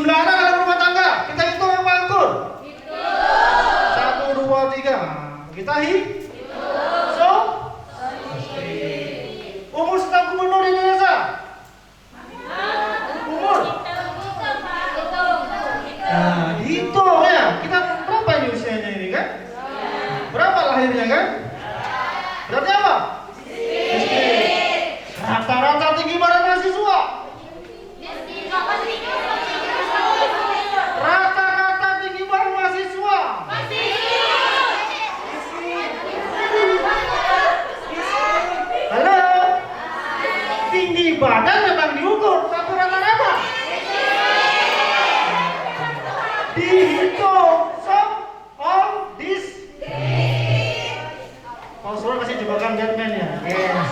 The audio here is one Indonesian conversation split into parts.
Jumlah anak dalam rumah tangga kita hitung apa akur? Hitung. 1, 2, 3. Kita hitung. So, umur staf gubernur Indonesia. Umur. Nah, hitung ya. Kita berapa ini usianya ini kan? Berapa lahirnya kan? Berarti apa? Rata-rata tinggi badan mahasiswa. Rata-rata tinggi badan mahasiswa. Halo. Tinggi badan memang diukur, tapi rata-rata dihitung. So, all this. Kalau suruh kasih jebakan Batman ya. Yes.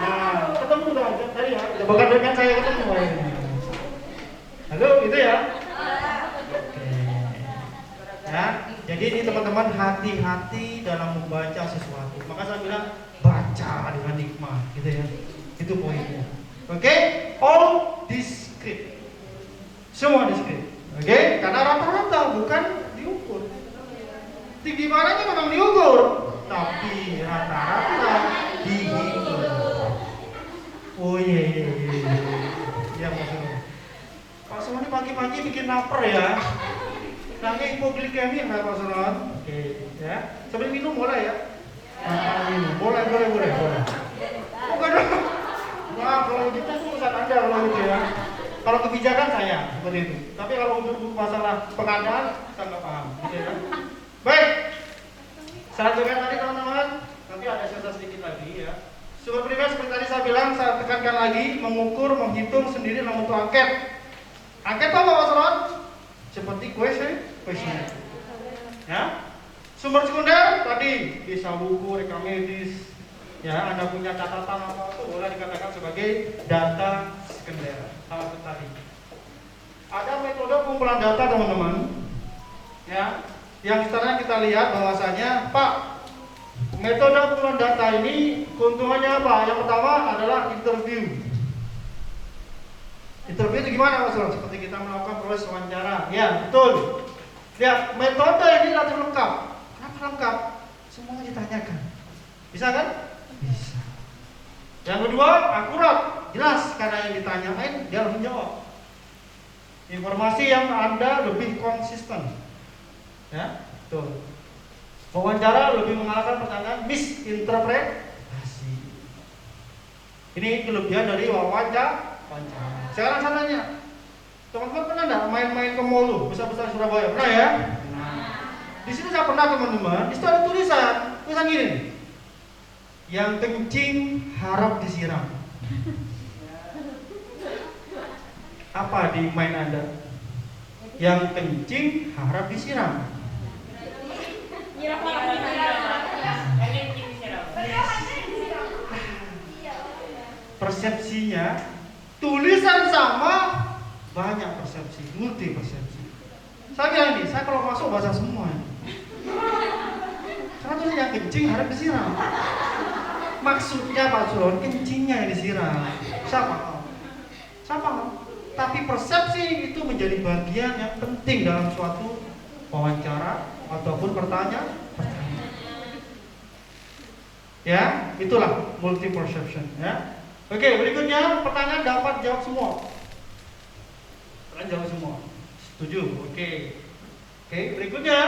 Nah, ketemu dong tadi ya. Jebakan Batman saya ketemu. Halo, itu ya. Ya, jadi ini teman-teman hati-hati dalam membaca sesuatu. Maka saya bilang baca dengan hikmah, gitu ya. Itu poinnya. Oke, all discrete. Semua discrete. Oke, karena rata-rata bukan diukur. Tinggi badannya memang diukur, tapi rata-rata dihitung. Oh iya. Ya maksudnya. Pak Suron pagi-pagi bikin lapar ya. Namanya hipoglikemia nggak Pak Suron? Oke, ya. Sebelum minum boleh ya? Minum. Boleh. Oh enggak dong. Nah, kalau gitu urusan Anda kalau gitu ya. Kalau kebijakan saya seperti itu. Tapi kalau untuk masalah pengadaan saya nggak paham, gitu ya. Baik. Saya tekan tadi teman-teman. Nanti ada sisa sedikit lagi ya. Sumber primer seperti tadi saya bilang, saya tekankan lagi, mengukur, menghitung sendiri dalam bentuk angket. Angket apa Pak Suron? Seperti kuesioner. Ya. Sumber sekunder tadi bisa buku, rekam medis. Ya, Anda punya catatan apa itu boleh dikatakan sebagai data sekunder. Sama seperti tadi. Ada metode pengumpulan data teman-teman. Ya, yang sekarang kita lihat bahwasanya Pak, metode pengumpulan data ini keuntungannya apa? Yang pertama adalah interview. Interview itu gimana Pak Suron? Seperti kita melakukan proses wawancara. Ya, betul. Lihat, metode ini relatif lengkap. Kenapa lengkap? Semuanya ditanyakan. Bisa kan? Bisa. Yang kedua, akurat. Jelas, karena yang ditanyain dia harus menjawab. Informasi yang Anda lebih konsisten. Ya, betul. Wawancara lebih mengalahkan pertanyaan misinterpretasi. Ini kelebihan dari wawancara. Sekarang saya tanya, teman-teman pernah enggak main-main ke mall tuh, besar-besar Surabaya? Pernah ya? Di sini saya pernah teman-teman, di situ ada tulisan gini. Yang kencing harap disiram. Apa di main Anda? Yang kencing harap disiram. Persepsinya tulisan sama, banyak persepsi, multi persepsi. Saya bilang ini, saya kalau masuk baca semua. Karena tulisan yang kencing harap disiram. Maksudnya Pak Suron, kencingnya yang disiram. Siapa? Tapi persepsi itu menjadi bagian yang penting dalam suatu wawancara ataupun pertanyaan. Ya, itulah multi perception. Ya. Oke, berikutnya pertanyaan dapat jawab semua. Kalian jawab semua. Setuju? Oke, berikutnya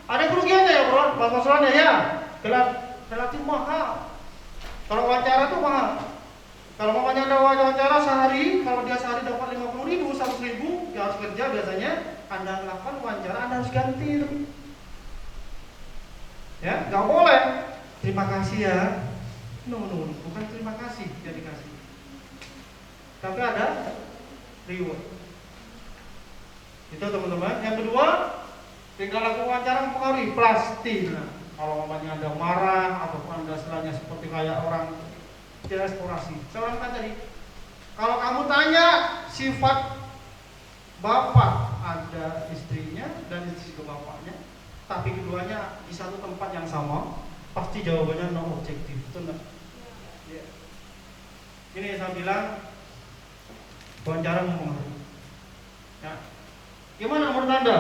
ada kerugiannya ya, Bro. Pak Suron ya. Relatif mahal. Kalau wawancara tuh mahal. Kalau mamanya ada wawancara sehari, kalau dia sehari dapat 50.000, 100.000, dia harus kerja biasanya. Anda melakukan wawancara, Anda harus ganti itu. Ya, nggak boleh. Terima kasih ya. No, bukan terima kasih dia dikasih. Tapi ada reward. Itu teman-teman. Yang kedua, tinggal lakukan wawancara mempengaruhi pasti. Nah, kalau mamanya Anda marah ataupun Anda istilahnya seperti kayak orang eksplorasi. Saya orang tadi, kalau kamu tanya sifat bapak ada istrinya dan istri ke bapaknya, tapi keduanya di satu tempat yang sama, pasti jawabannya no objektif, betul nggak? Yeah. Ini saya bilang Wawancara mempengaruhi. Ya. Gimana menurut Anda,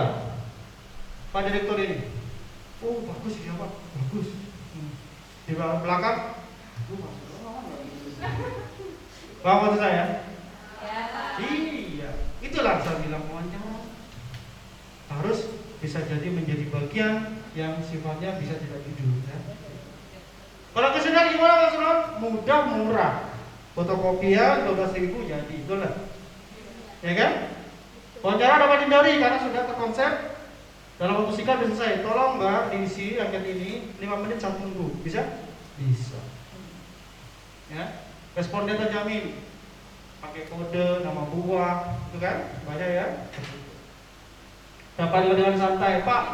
Pak Direktur ini? Oh bagus ya Pak, bagus. Di belakang, Pak maksud saya? Ya, Pak. Iya, itulah saya bilang wawancara harus bisa jadi menjadi bagian yang sifatnya bisa tidak jujur. Ya. Kalau kesenian gimana Mas Ron? Mudah, murah. Fotokopian 12.000 jadi, betul lah. Ya kan? Wawancara dapat dihindari karena sudah terkonsep dalam waktu singkat bisa selesai. Tolong Mbak diisi angket ini 5 menit 1 minggu. Bisa? Bisa. Ya. Responden terjamin. Pakai kode, nama buah, itu kan? Banyak ya. Dapat dengan santai. Pak,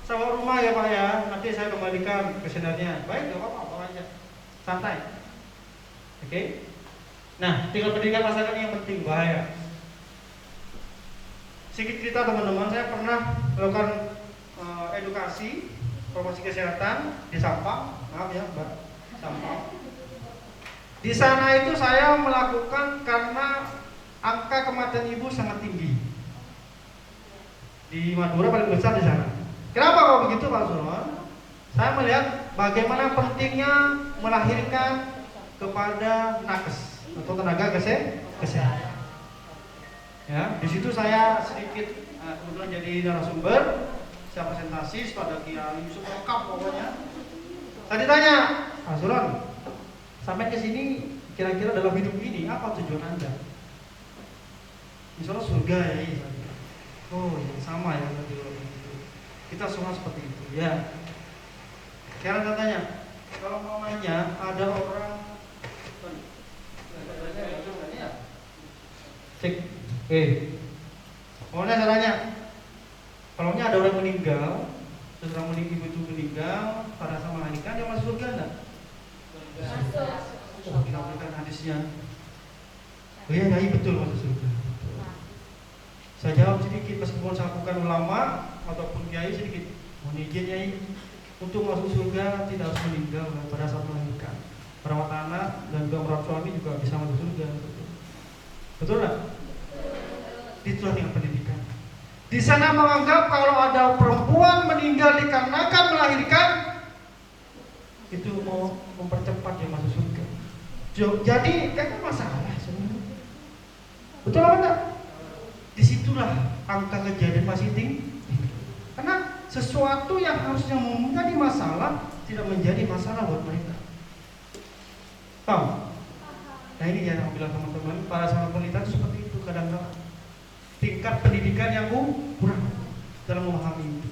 sewa rumah ya Pak ya. Nanti saya kembalikan kesenarnya. Baik, gak apa-apa, bawa aja. Santai. Oke? Nah, tinggal pendidikan masyarakat yang penting, bahaya. Sedikit cerita teman-teman, saya pernah melakukan edukasi promosi kesehatan di Sampang, maaf ya Mbak, Sampang. Di sana itu saya melakukan karena angka kematian ibu sangat tinggi. Di Madura paling besar di sana. Kenapa kalau begitu Pak Suron? Saya melihat bagaimana pentingnya melahirkan kepada nakes atau tenaga kesehatan. Ya, di situ saya sedikit kebetulan jadi narasumber, saya presentasi pada kiai Yusuf lengkap pokoknya. Saya ditanya, Pak Suron, sampai ke sini kira-kira dalam hidup ini apa tujuan Anda? Insya Allah surga ya. Oh ya sama ya, kita semua seperti itu ya. Sekarang saya tanya, kalau mamanya ada orang cek, pokoknya saya tanya, kalau ada orang meninggal, terus orang ibu itu meninggal pada saat melahirkan, dia masuk surga enggak? Masuk. Oh, kita berikan hadisnya. Oh iya, betul masuk surga. Saya jawab sedikit, meskipun saya bukan ulama ataupun kiai, sedikit. Mohon izin Yai, untuk masuk surga tidak harus meninggal pada saat melahirkan. Perawat anak dan juga merawat suami juga bisa masuk surga. Betul nggak? Itulah dengan pendidikan. Di sana menganggap kalau ada perempuan meninggal dikarenakan melahirkan, itu mau mempercepat dia masuk surga. Jadi kan masalah sebenarnya. Betul apa enggak? Disitulah angka kejadian masih tinggi. Karena sesuatu yang harusnya menjadi masalah tidak menjadi masalah buat mereka. Paham? Nah ini yang bilang teman-teman, para sahabat penelitian seperti itu kadang-kadang tingkat pendidikan yang kurang dalam memahami itu.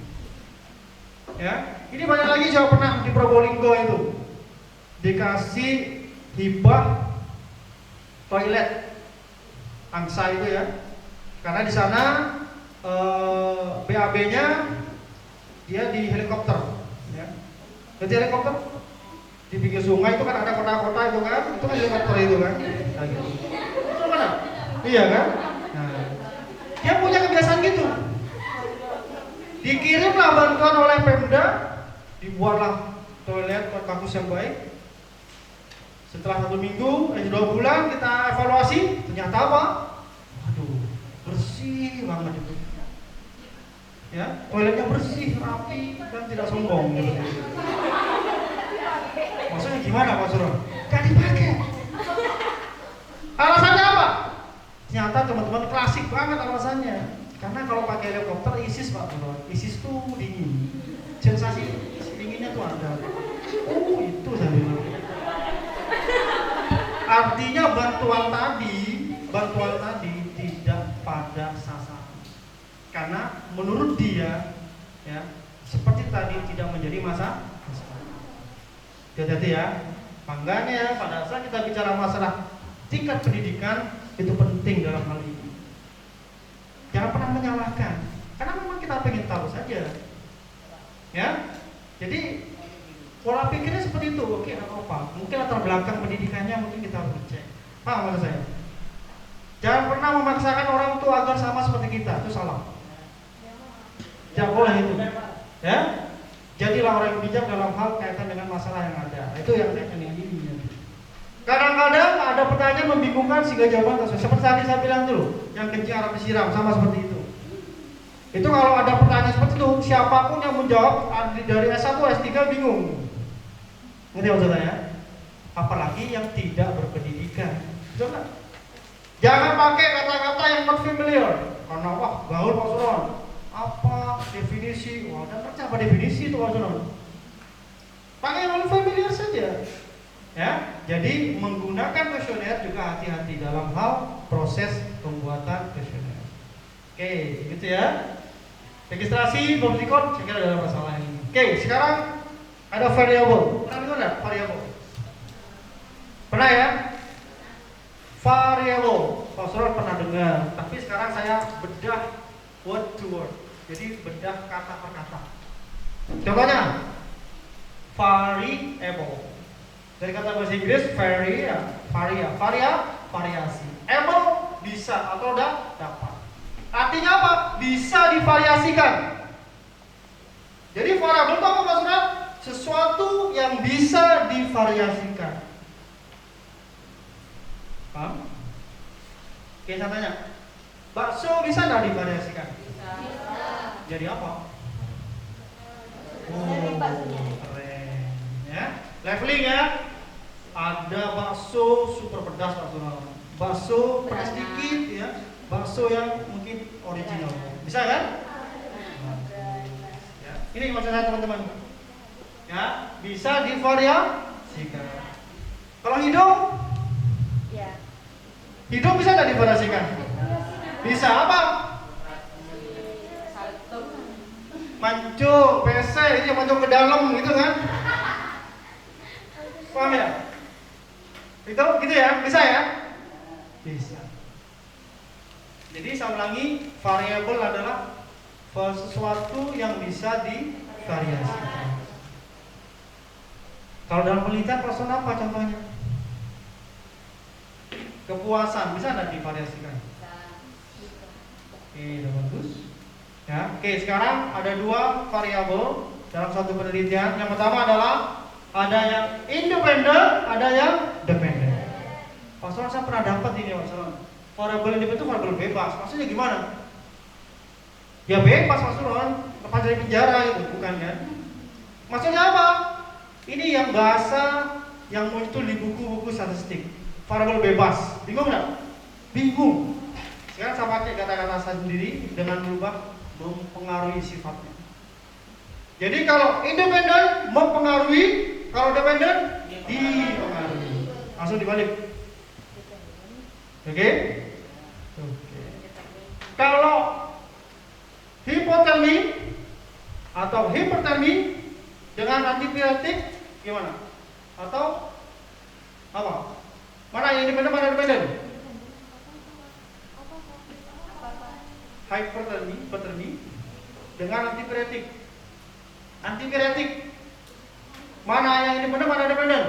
Ya, ini banyak lagi. Saya pernah di Probolinggo itu dikasih hibah toilet angsa itu ya. Karena di sana BAB-nya dia di helikopter, ya. Jadi helikopter di pinggir sungai itu kan ada kota-kota itu kan helikopter itu kan. Nah, gitu. Itu mana? Iya kan? Nah, dia punya kebiasaan gitu. Dikirimlah bantuan oleh Pemda, dibuatlah toilet kampus yang baik. Setelah 1 minggu, 2 bulan kita evaluasi, ternyata apa? Waduh, bersih banget itu. Ya, toiletnya bersih, rapi, dan tidak sombong. Gitu. Maksudnya gimana Pak Suron? Gak dipakai. Alasannya apa? Ternyata teman-teman klasik banget alasannya. Karena kalau pakai helikopter ISIS Pak Suron, ISIS tuh dingin. Sensasi dinginnya tuh ada. Oh itu saya bilang. Artinya bantuan tadi tidak pada sasaran. Karena menurut dia, ya, seperti tadi tidak menjadi masalah. Hati-hati ya. Makanya pada saat kita bicara masalah tingkat pendidikan itu penting dalam hal ini. Jangan pernah menyalahkan. Karena memang kita pengen tahu saja. Ya. Jadi pola pikirnya seperti itu. Oke, apa? Mungkin latar belakang pendidikannya mungkin kita harus cek. Paham maksud saya? Jangan pernah memaksakan orang tua agar sama seperti kita. Itu salah. Jangan boleh itu. Ya. Jadilah orang yang bijak dalam hal kaitan dengan masalah yang ada. Itu yang kaitan dengan ini. Kadang-kadang ada pertanyaan membingungkan sehingga jawaban tersebut. Seperti tadi saya bilang dulu, yang kencing harap disiram, sama seperti itu. Itu kalau ada pertanyaan seperti itu, siapapun yang menjawab dari S1, S3 bingung. Ngerti maksud saya? Apalagi yang tidak berpendidikan. Betul. Jangan pakai kata-kata yang not familiar. Karena wah, gaul Pak Suron. Apa definisi? Wah, dan percaya apa definisi itu Pak Suron? Pakai yang familiar saja. Ya, jadi menggunakan kuesioner juga hati-hati dalam hal proses pembuatan kuesioner. Oke, gitu ya. Registrasi belum record, saya kira ada masalah ini. Oke, sekarang ada variable. Pernah dengar nggak variable? Pernah ya? Variable. Pak Suron pernah dengar. Tapi sekarang saya bedah word to word. Jadi bedah kata per kata. Contohnya, variable. Dari kata bahasa Inggris variasi. Able bisa atau dapat. Artinya apa? Bisa divariasikan. Jadi variabel itu apa maksudnya? Sesuatu yang bisa divariasikan. Paham? Oke, saya tanya. Bakso bisa nggak divariasikan? Bisa. Jadi apa? Keren. Ya, leveling ya. Ada bakso super pedas, bakso pedas dikit ya, bakso yang mungkin original. Bisa kan? Ya. Ini maksud saya teman-teman. Ya, bisa divariasikan. Kalau hidung? Ya. Hidung bisa nggak divariasikan? Bisa apa? Mancung, PC, ini mancung ke dalam gitu kan? Paham ya? Itu gitu ya, bisa ya? Bisa. Jadi saya ulangi, variabel adalah sesuatu yang bisa divariasikan. Kalau dalam penelitian person apa contohnya? Kepuasan bisa nggak divariasikan? Oke, udah bagus. Ya, oke. Sekarang ada dua variabel dalam satu penelitian. Yang pertama adalah ada yang independen, ada yang dependen. Pak Suron, saya pernah dapat ini Pak Suron. Variabel independen itu variabel bebas. Maksudnya gimana? Ya bebas Pak Suron, lepas dari penjara itu, bukan kan? Maksudnya apa? Ini yang bahasa yang muncul di buku-buku statistik. Variabel bebas. Bingung nggak? Bingung. Sekarang saya pakai kata-kata saya sendiri dengan berubah mempengaruhi sifatnya. Jadi kalau independen mempengaruhi, kalau dependen dipengaruhi. Langsung dibalik. Oke? Kalau hipotermi atau hipertermi dengan antipiretik gimana? Atau apa? Mana yang independen, mana dependen? Hipertermi dengan antipiretik. Antipiretik. Mana yang independen, mana dependen?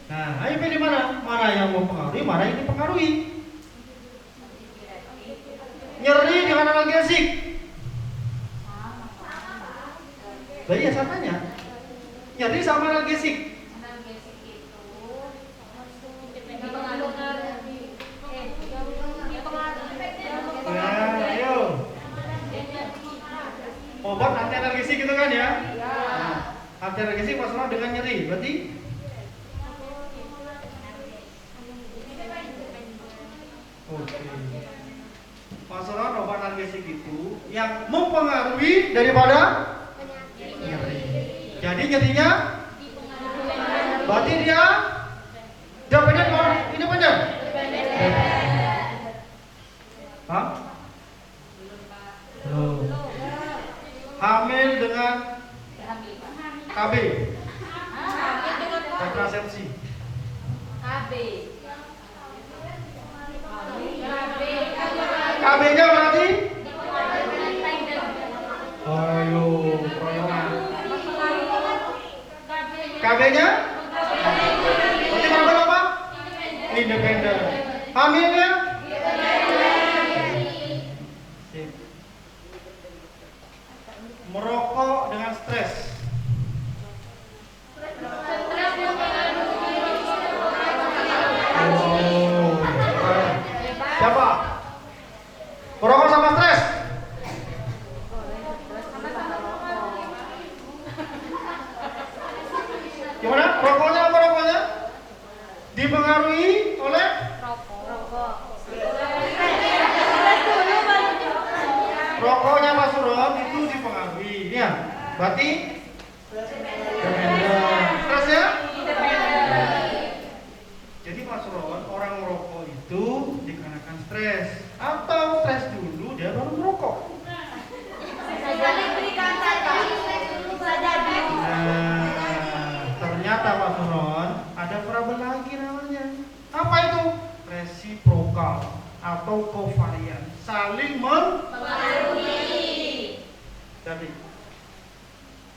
Nah, ayo pilih mana? Mana yang mempengaruhi, mana yang dipengaruhi. Nyeri dengan analgesik. Lah iya saya tanya. Nyeri sama analgesik. Analgesik itu ayo. Obat anti analgesik gitu kan ya? Nah, anti analgesik masalah dengan nyeri, berarti oke. Masalah obat analgesik itu yang mempengaruhi daripada nyeri. Jadi nyerinya berarti dia dependen atau independen? Hah? Belum. Hamil dengan KB. Kontrasepsi. KB. KB-nya berarti? Ayo, proyongan. KB-nya? Berarti apa? Independen. Hamilnya? Sip. Merokok dengan stres. Dipengaruhi oleh Rokok. rokoknya Pak Suron itu dipengaruhi. Ya, berarti dependen. Stres ya? Jadi Pak Suron, orang merokok itu dikarenakan stres atau stres dulu dia baru merokok. Ternyata Pak Suron ada variabel lagi namanya. Apa itu? Resiprokal atau kovarian, saling mempengaruhi. Jadi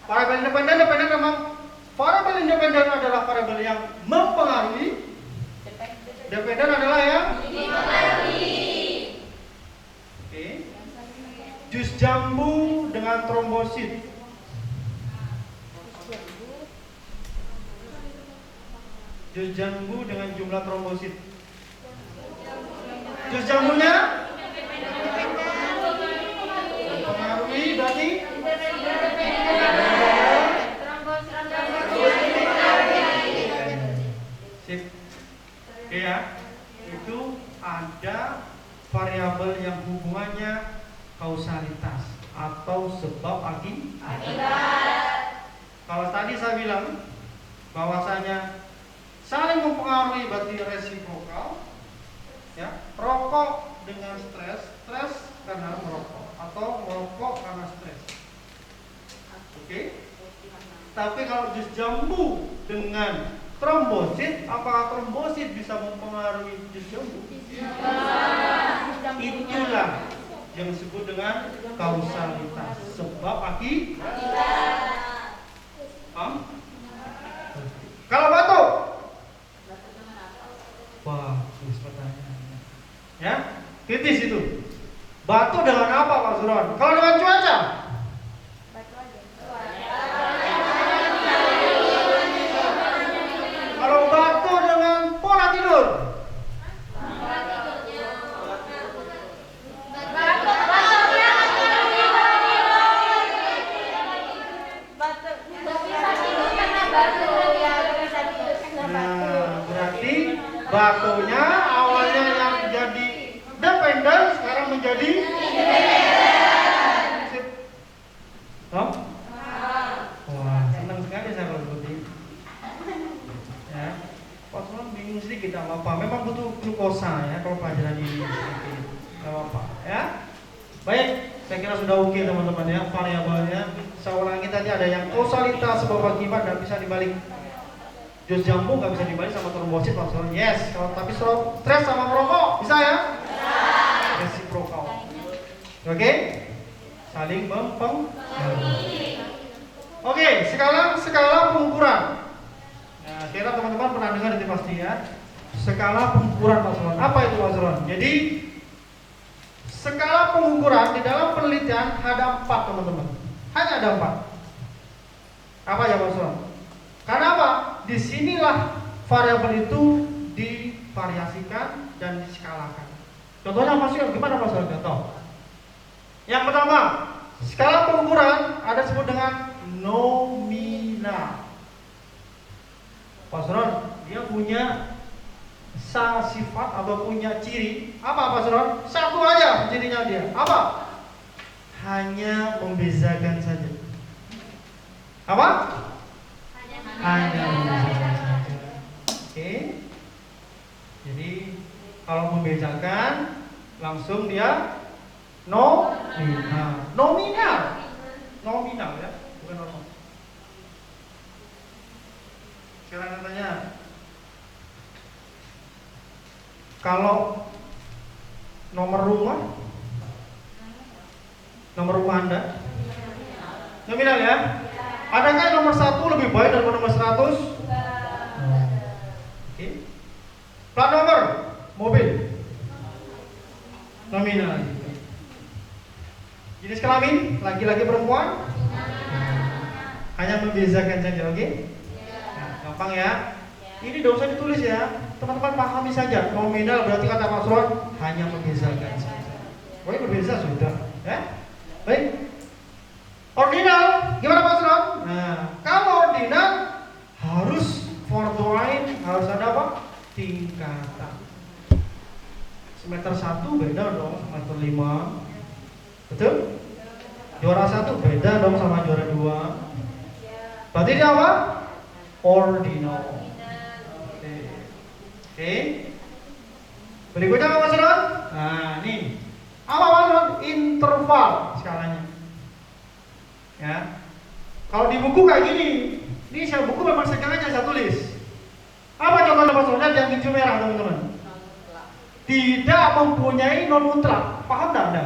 variabel independen memang variabel independen adalah variabel yang mempengaruhi. Dependen adalah yang mempengaruhi. Oke. Jus jambu dengan trombosit. Jus jambu dengan jumlah trombosit. Jus jambunya mempengaruhi berarti sip. Oke ya. Itu ada variabel yang hubungannya kausalitas atau sebab akibat. Kalau tadi saya bilang bahwasanya saling mempengaruhi berarti resiprokal. Ya, rokok dengan stres, stres karena merokok atau merokok karena stres. Oke. Tapi kalau jus jambu dengan trombosit, apakah trombosit bisa mempengaruhi jus jambu? Itulah yang disebut dengan kausalitas, sebab akibat. Paham? Kalau batuk, bagus pertanyaannya. Ya, kritis itu. Batuk dengan apa Pak Suron? Kalau dengan cuaca? Kalau batuk dengan pola tidur? Batunya awalnya yang jadi dependen sekarang menjadi independen. Tom? Wah, senang sekali saya kalau seperti ini. Ya, Pak Suron bingung sedikit apa apa. Memang butuh glukosa ya kalau pelajaran ini. Apa ya? Baik, saya kira sudah oke teman-teman ya variabelnya. Saya ulangi tadi ada yang kausalitas sebab akibat dan bisa dibalik. Jus jambu nggak bisa dibalik sama trombosit Pak Suron. Yes, kalau tapi stres sama merokok bisa ya? Resiprokal. Oke? Saling mempengaruhi. Oke, skala pengukuran. Nah, kira teman-teman pernah dengar itu pasti ya. Skala pengukuran Pak Suron. Apa itu Pak Suron? Jadi skala pengukuran di dalam penelitian ada 4 teman-teman. Hanya ada 4. Apa ya Pak Suron? Karena apa? Disinilah variabel itu divariasikan dan diskalakan. Contohnya apa sih? Gimana Pak Suron? Contoh. Yang pertama, skala pengukuran ada disebut dengan nominal. Pak Suron, dia punya sifat atau punya ciri. Apa Pak Suron? Satu aja cirinya dia. Apa? Hanya membezakan saja. Apa? Hanya membezakan saja. Oke. Jadi kalau membezakan langsung dia nominal ya, bukan normal. Sekarang tanya, kalau nomor rumah Anda nominal ya? Adakah nomor 1 lebih baik daripada nomor 100? Oke. Plat nomor mobil nominal. Jenis kelamin laki-laki perempuan hanya membezakan saja, oke? Nah, gampang ya. Ini tidak usah ditulis ya, teman-teman pahami saja. Nominal berarti kata Pak Suron hanya membezakan saja. Pokoknya berbeza sudah, ya? Baik. Ordinal, gimana Pak Suron? Nah, kalau ordinal harus fardhu ain, harus ada apa? tingkatan. Semester 1 beda dong semester 5. Betul? Juara 1 beda dong sama juara 2. Berarti ini apa? Ordinal. Oke. Berikutnya apa Mas Ron? Nah, ini. Apa Mas Ron? Interval skalanya. Ya. Kalau di buku kayak gini. Ini saya buku memang sengaja saya tulis. Apa contohnya Mas Ron? Lihat yang hijau merah teman-teman. Tidak mempunyai non mutlak. Paham enggak Anda?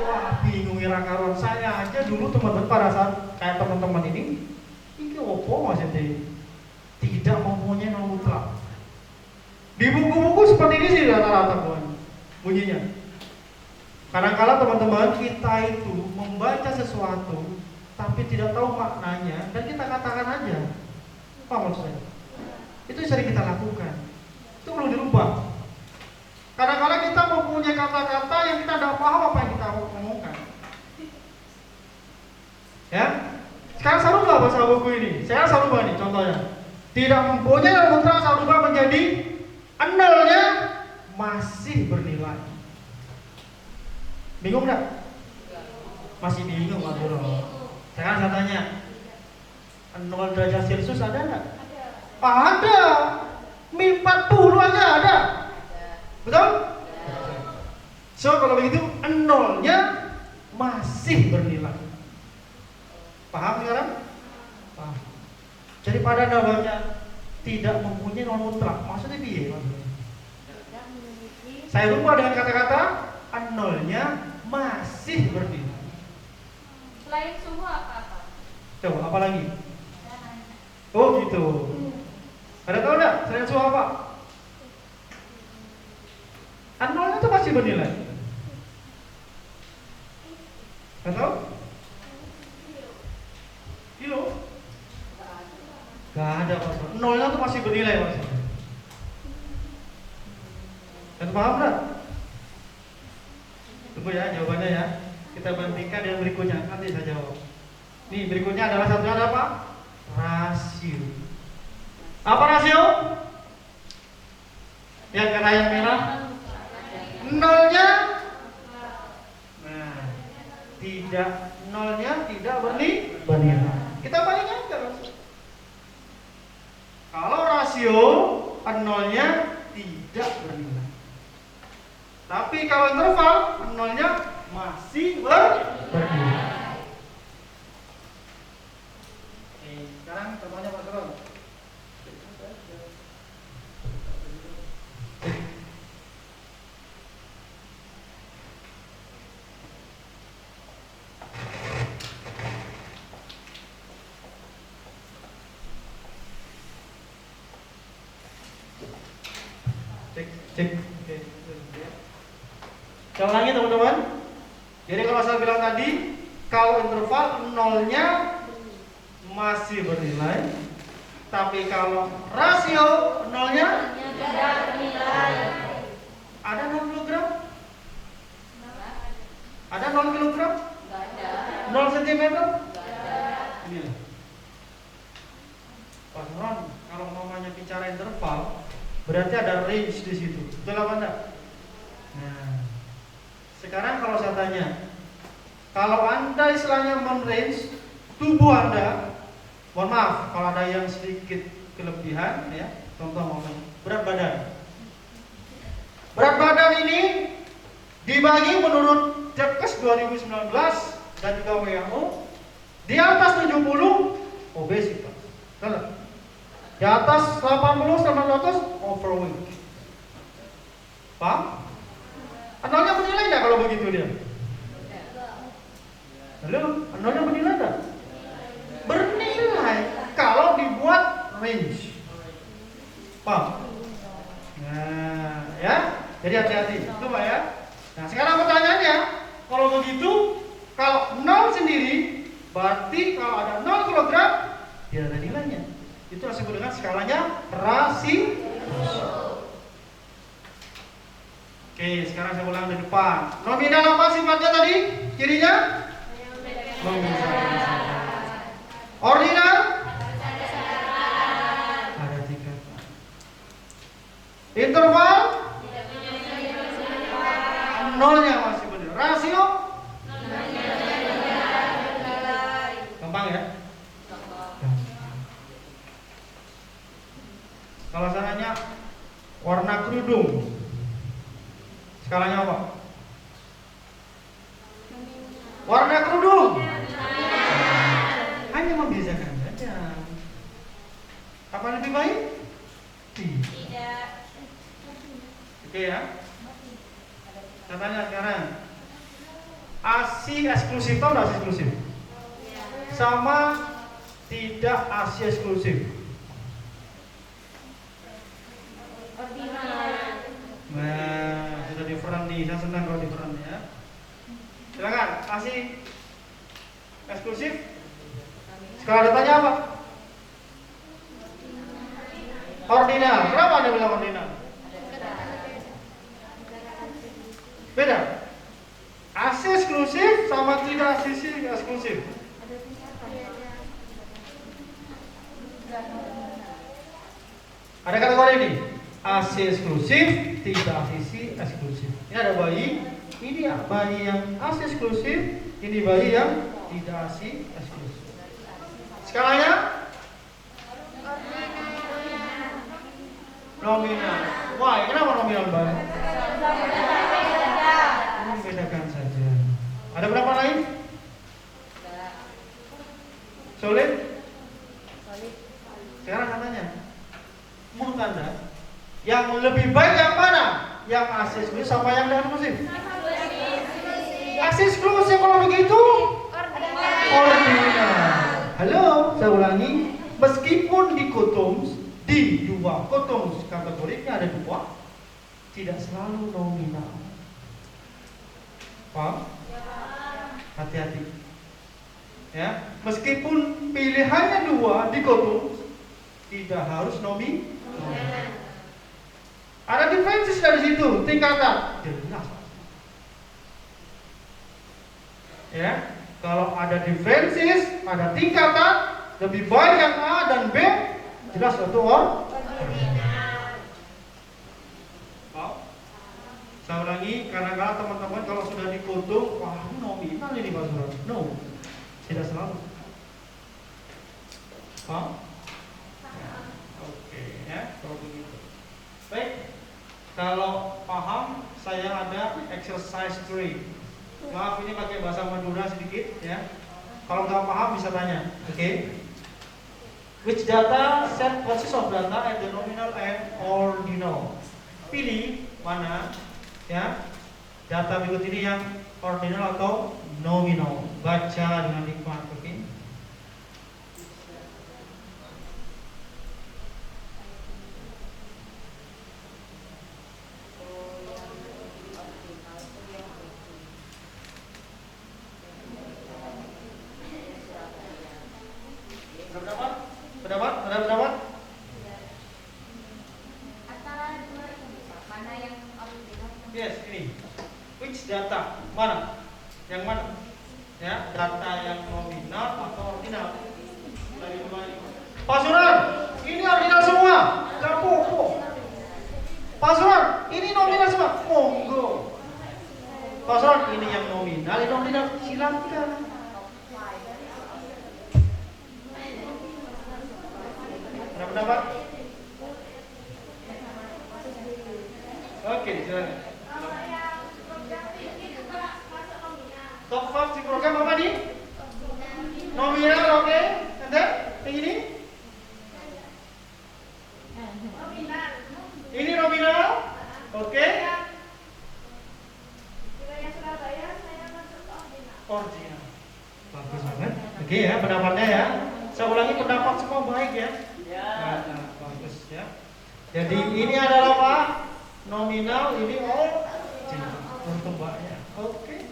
Wah, bingung ira karuan. Saya aja dulu teman-teman pada saat kayak teman-teman ini opo maksudnya tidak mempunyai non mutlak. Di buku-buku seperti ini sih rata-rata bunyinya. Kadang-kala teman-teman kita itu membaca sesuatu tapi tidak tahu maknanya dan kita katakan aja. Apa maksudnya? Itu sering kita lakukan. Itu perlu dirubah. Kadang-kala kita mempunyai kata-kata yang kita tidak paham apa yang kita ngomongkan. Ya? Sekarang saya rubah bahasa buku ini. Saya rubah nih contohnya. Tidak mempunyai non mutlak saya rubah menjadi nolnya masih bernilai. Bingung enggak? Masih bingung Mas Bro. Sekarang saya tanya. 0 derajat Celcius ada enggak? Ada. Min 40 aja ada. Betul? So kalau begitu nolnya masih bernilai. Paham sekarang? Paham. Jadi pada Anda baca tidak mempunyai non mutlak, maksudnya piye? Saya lupa dengan kata-kata nolnya masih bernilai. Selain suhu apa? Coba apa lagi? Oh gitu. Ada tahu enggak selain suhu apa? Nolnya itu masih bernilai. Enggak tahu? Kilo? Gak ada Mas. Nolnya tuh masih bernilai Mas. Dan paham gak? Tunggu ya jawabannya ya. Kita bandingkan dengan berikutnya. Nanti saya jawab. Nih berikutnya adalah satunya ada apa? Rasio. Apa rasio? Yang kata yang merah. Nolnya. Nah, tidak nolnya tidak bernilai. Kita bandingkan aja. Kalau rasio nolnya tidak bernilai. Tapi kalau interval nolnya masih bernilai. Oke, sekarang contohnya Mas Ron. Cek. Oke. Saya ulangi teman-teman. Jadi kalau saya bilang tadi, kalau interval nolnya masih bernilai, tapi kalau rasio nolnya tidak bernilai. ada 0 kilogram? Ada 0 kilogram? 0 sentimeter? Ini. Pak Ron, kalau namanya bicara interval, berarti ada range di situ. Betul apa enggak? Nah, sekarang kalau saya tanya, kalau Anda istilahnya men-range tubuh Anda, mohon maaf kalau ada yang sedikit kelebihan ya, contoh berat badan. Berat badan ini dibagi menurut Depkes 2019 dan juga WHO, di atas 70 obesitas. Betul? Di atas 80 sampai 100 overweight. Paham? Nolnya bernilai enggak kalau begitu dia? Halo, nolnya bernilai enggak? Bernilai kalau dibuat range. Paham? Nah, ya. Jadi hati-hati. Itu Pak ya. Nah, sekarang pertanyaannya, kalau begitu, kalau 0 sendiri, berarti kalau ada 0 kilogram, dia ada nilainya. Itu disebut dengan skalanya rasio. Oke, sekarang saya ulang di depan. Nominal apa sifatnya tadi? Cirinya? Ordinal? Ada tingkatan. nolnya masih benar. Rasio? Gampang ya? Kalau sananya warna kerudung, skalanya apa? Warna kerudung hanya membedakan saja. Apa lebih baik? Tidak. Oke ya. Saya tanya sekarang, ASI eksklusif atau tidak eksklusif? Sama tidak ASI eksklusif? Nah, sudah different nih. Saya senang kalau different ya. Silakan, ASI eksklusif. Sekarang datanya apa? Ordinal. Kenapa Anda bilang ordinal? Beda. ASI eksklusif sama tidak ASI eksklusif. Ada kategori ini. ASI eksklusif, tidak ASI eksklusif. Ini ada bayi. Ini bayi yang ASI eksklusif. Ini bayi yang tidak ASI eksklusif. Skalanya? Nominal. Why? Kenapa nominal Mbak? Membedakan saja. Ada berapa lain? Solid? Sekarang katanya, menurut Anda, yang lebih baik yang mana? Yang ASI eksklusif sama yang tidak eksklusif? ASI eksklusif kalau begitu? Ordinal. Halo, saya ulangi. Meskipun di dua kotoms kategorinya ada dua, tidak selalu nominal. Paham? Hati-hati. Ya, meskipun pilihannya dua di kotoms, tidak harus nominal. Ada diferensi dari situ, tingkatan. Jelas. Ya, kalau ada diferensi, ada tingkatan, lebih baik yang A dan B, jelas satu ordinal. Saya ulangi, kadang-kadang teman-teman kalau sudah dikodok, wah ini nominal ini Pak Surat. No, tidak selalu. Oke, ya, kalau begitu. Baik, kalau paham, saya ada exercise 3. Maaf ini pakai bahasa Madura sedikit, ya. Kalau nggak paham bisa tanya, oke? Which data set consists of data at the nominal and ordinal? Pilih mana, ya? Data berikut ini yang ordinal atau nominal. Baca dengan hikmat, oke? Pendapat? Ada pendapat? Antara dua ini, mana yang ordinal? Yes, ini. Which data? Mana? Yang mana? Ya, data yang nominal atau ordinal? Dari dua ini. Pak Suran, ini ordinal semua. Kamu. Pak Suran, ini nominal semua. Monggo. Pak Suran, ini yang nominal, ini ordinal. Silakan. Ada pendapat? Oke, silakan. Top 5 di program apa nih? Nominal, oke. Anda? Yang ini? Ini nominal, oke. Ordinal. Bagus banget. Oke ya, pendapatnya ya. Saya ulangi, pendapat semua baik ya. Nah, bagus ya. Jadi ini adalah apa? Nominal, ini ordinal. Untuk mbaknya. Oke.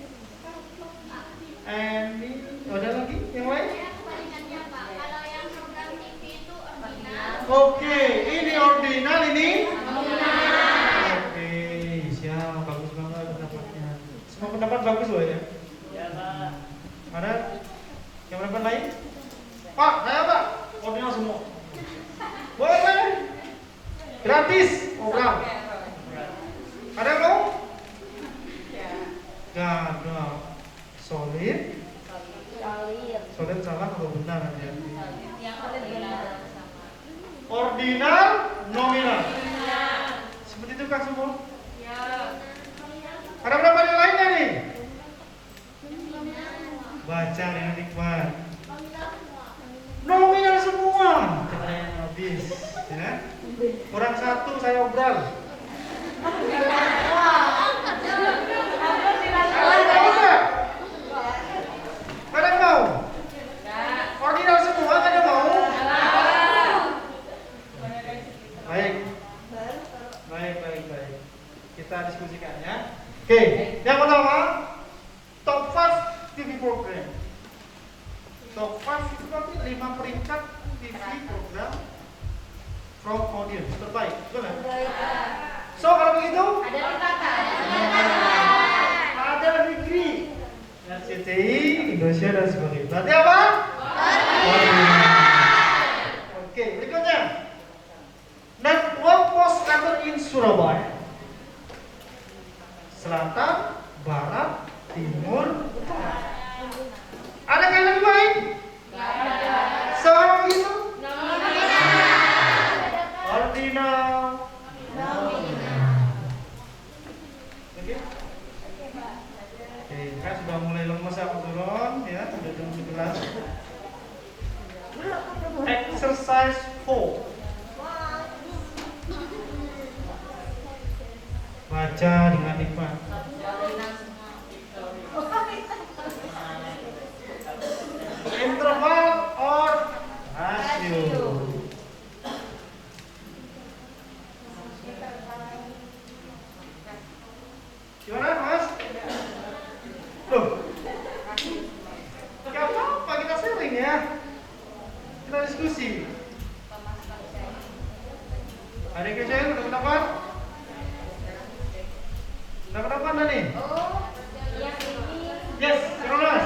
Ini ada lagi yang lain? Kalau yang program TV itu ordinal. Oke, ini ordinal, ini nominal. Oke, siap, bagus banget pendapatnya. Semua pendapat bagus loh ya. Ada yang pendapat lain? Pak, saya Pak, ordinal semua. Boleh? Gratis program. Ada yang mau? Gak ada. Solid. Solid salah atau benar? Ordinal, nominal. Seperti itu kan semua? Ada berapa yang lainnya nih? Baca dengan nikmat. Nominal semua. Keren habis. Ya. Kurang satu saya obral. Ada mau? Ordinal semua ada mau? Baik. Kita diskusikan ya. Oke, yang pertama top 5 TV program. Top 5 itu berarti 5 peringkat TV program from audience terbaik, betul nggak? So kalau begitu ada degree RCTI, Indonesia dan sebagainya. Berarti apa? Oke, berikutnya network postcarder in Surabaya. Selatan, barat, timur, utara. Ada yang lebih baik? Seorang begitu? Ordinal. Oke, kan sudah mulai lemes aku turun ya, sudah jam 11. Exercise 4. Baca dengan nikmat. Interval or ratio. Gimana Mas? Loh, gak apa-apa, kita sharing ya. Kita diskusi. Ada yang kecil, udah pendapat? Udah pendapat nih? Yes, terus.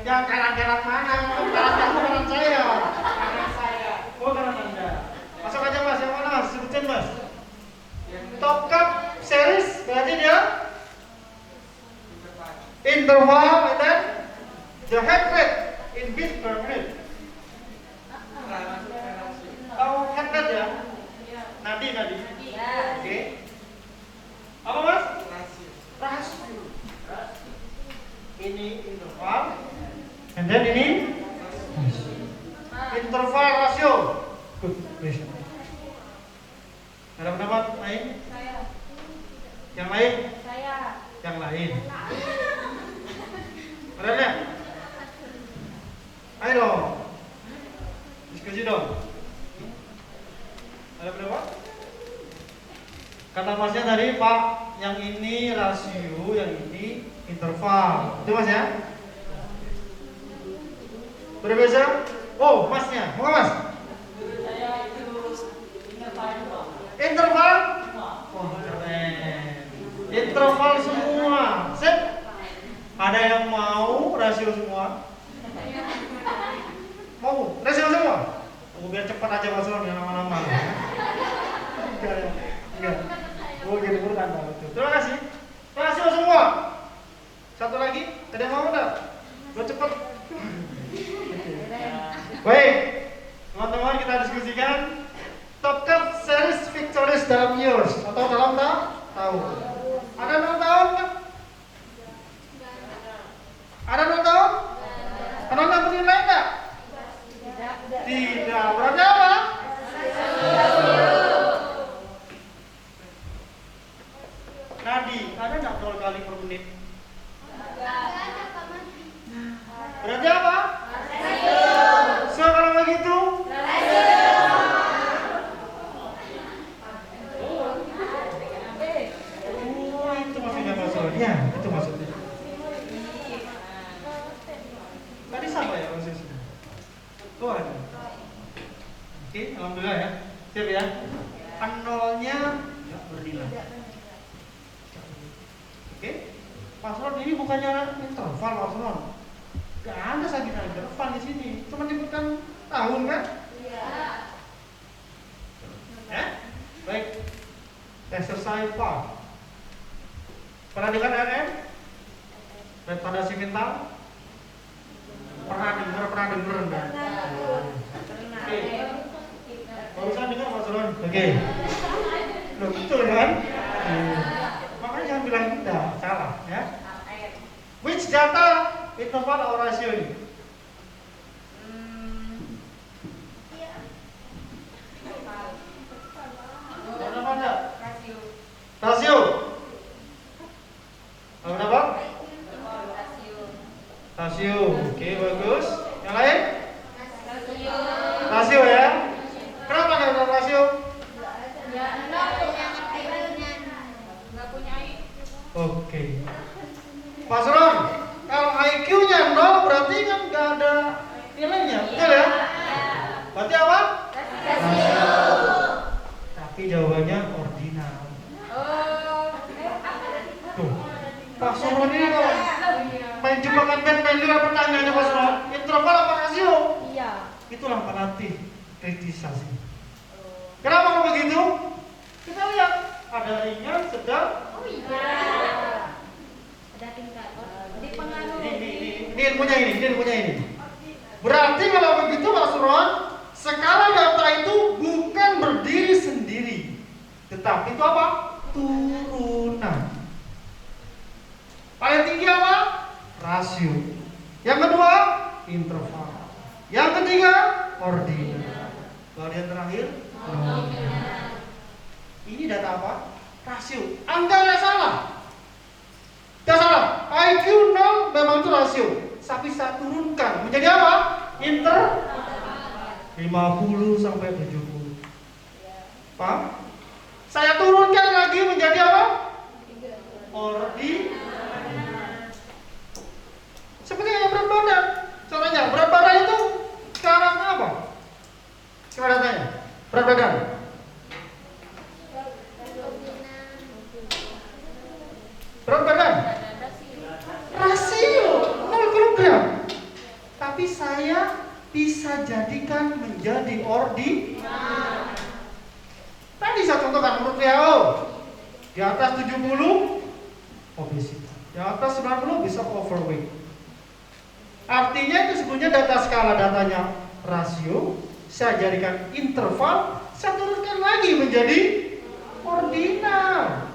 Yang kanan mana? Kanan saya. Oh, kanan Anda. Masuk aja Mas, yang mana Mas? Sebutin Mas. Top Cup series berarti dia interval and then the heart rate in beat per minute. Tahu heart rate ya? Nadi. Oke. Apa Mas? Rasio. Ini interval and then ini interval rasio. Good. Ada pendapat lain? Yang lain? Yang lain. Ada? Ayo dong. Diskusi dong. Ada pendapat? Kata Masnya tadi Pak, yang ini rasio, yang ini interval. Itu Mas ya? Berbeza? Oh, Masnya. Mau Mas? Interval? Oh, keren. Interval semua. Sip. Ada yang mau rasio semua? Mau rasio semua? Oh, biar cepat aja Mas, jangan lama-lama. Enggak. Oh, gitu bukan. Terima kasih. Rasio semua. Satu lagi, ada yang mau enggak? Biar cepat. Baik. Teman-teman, kita diskusikan Top Cup series victories dalam years atau dalam tahun. Ada 6 tahun kan? Ada 6 tahun? Ada 6 bernilai enggak? Tidak. Berarti apa? Nadi, ada enggak 2 kali per menit? Berarti apa? So kalau begitu? Ya, itu maksudnya. Tadi sama ya maksudnya. Oh ada. Oke, alhamdulillah ya. Siap ya. Nolnya nggak bernilai. Oke. Paslon ini bukannya interval paslon. Gak ada sakitan interval di sini. Cuma disebutkan tahun kan? Iya. Ya. Baik. Exercise 4. Pernah dengar RM? Retardasi mental? Pernah dengar enggak? Oke. Barusan dengar Mas Ron? Oke. Loh, betul kan? Makanya jangan bilang enggak, salah ya. Which data interval or ratio ini? Berapa enggak? Rasio. Berapa? Rasio. Oke, bagus. Yang lain? Rasio ya. Kenapa enggak ada rasio? Oke. Mas Ron, kalau IQ-nya 0 berarti kan nggak ada nilainya, betul ya? Berarti apa? Rasio. Tapi jawabannya ordinal. Tuh, Pak Ron ini kalau main jebakan main lima pertanyaannya Mas Ron, interval apa rasio? Iya. Itulah pelatih kritisasi. Kenapa kalau begitu? Kita lihat ada ringan, sedang. Oh iya. Ada tingkat. Dipengaruhi. Ini ilmunya ini. Berarti kalau begitu Mas Ron, skala data itu bukan berdiri sendiri, tetapi itu apa? Turunan. Paling tinggi apa? Rasio. Yang kedua, interval. Yang ketiga, ordinal. Lalu yang terakhir, nominal. Ini data apa? Rasio. Angkanya salah. Tidak salah. IQ 0 memang itu rasio. Tapi saya turunkan menjadi apa? Interval 50 sampai 70. Paham? Saya turunkan lagi menjadi apa? Ordinal. Seperti yang berat badan. Contohnya, berat badan itu sekarang apa? Coba tanya. Berat badan. Berat badan. Rasio 0 kilogram. Tapi saya bisa jadikan menjadi ordinal. Tadi saya contohkan menurut WHO. Di atas 70 obesitas. Di atas 90 bisa overweight. Artinya itu sebenarnya data skala datanya rasio, saya jadikan interval, saya turunkan lagi menjadi ordinal.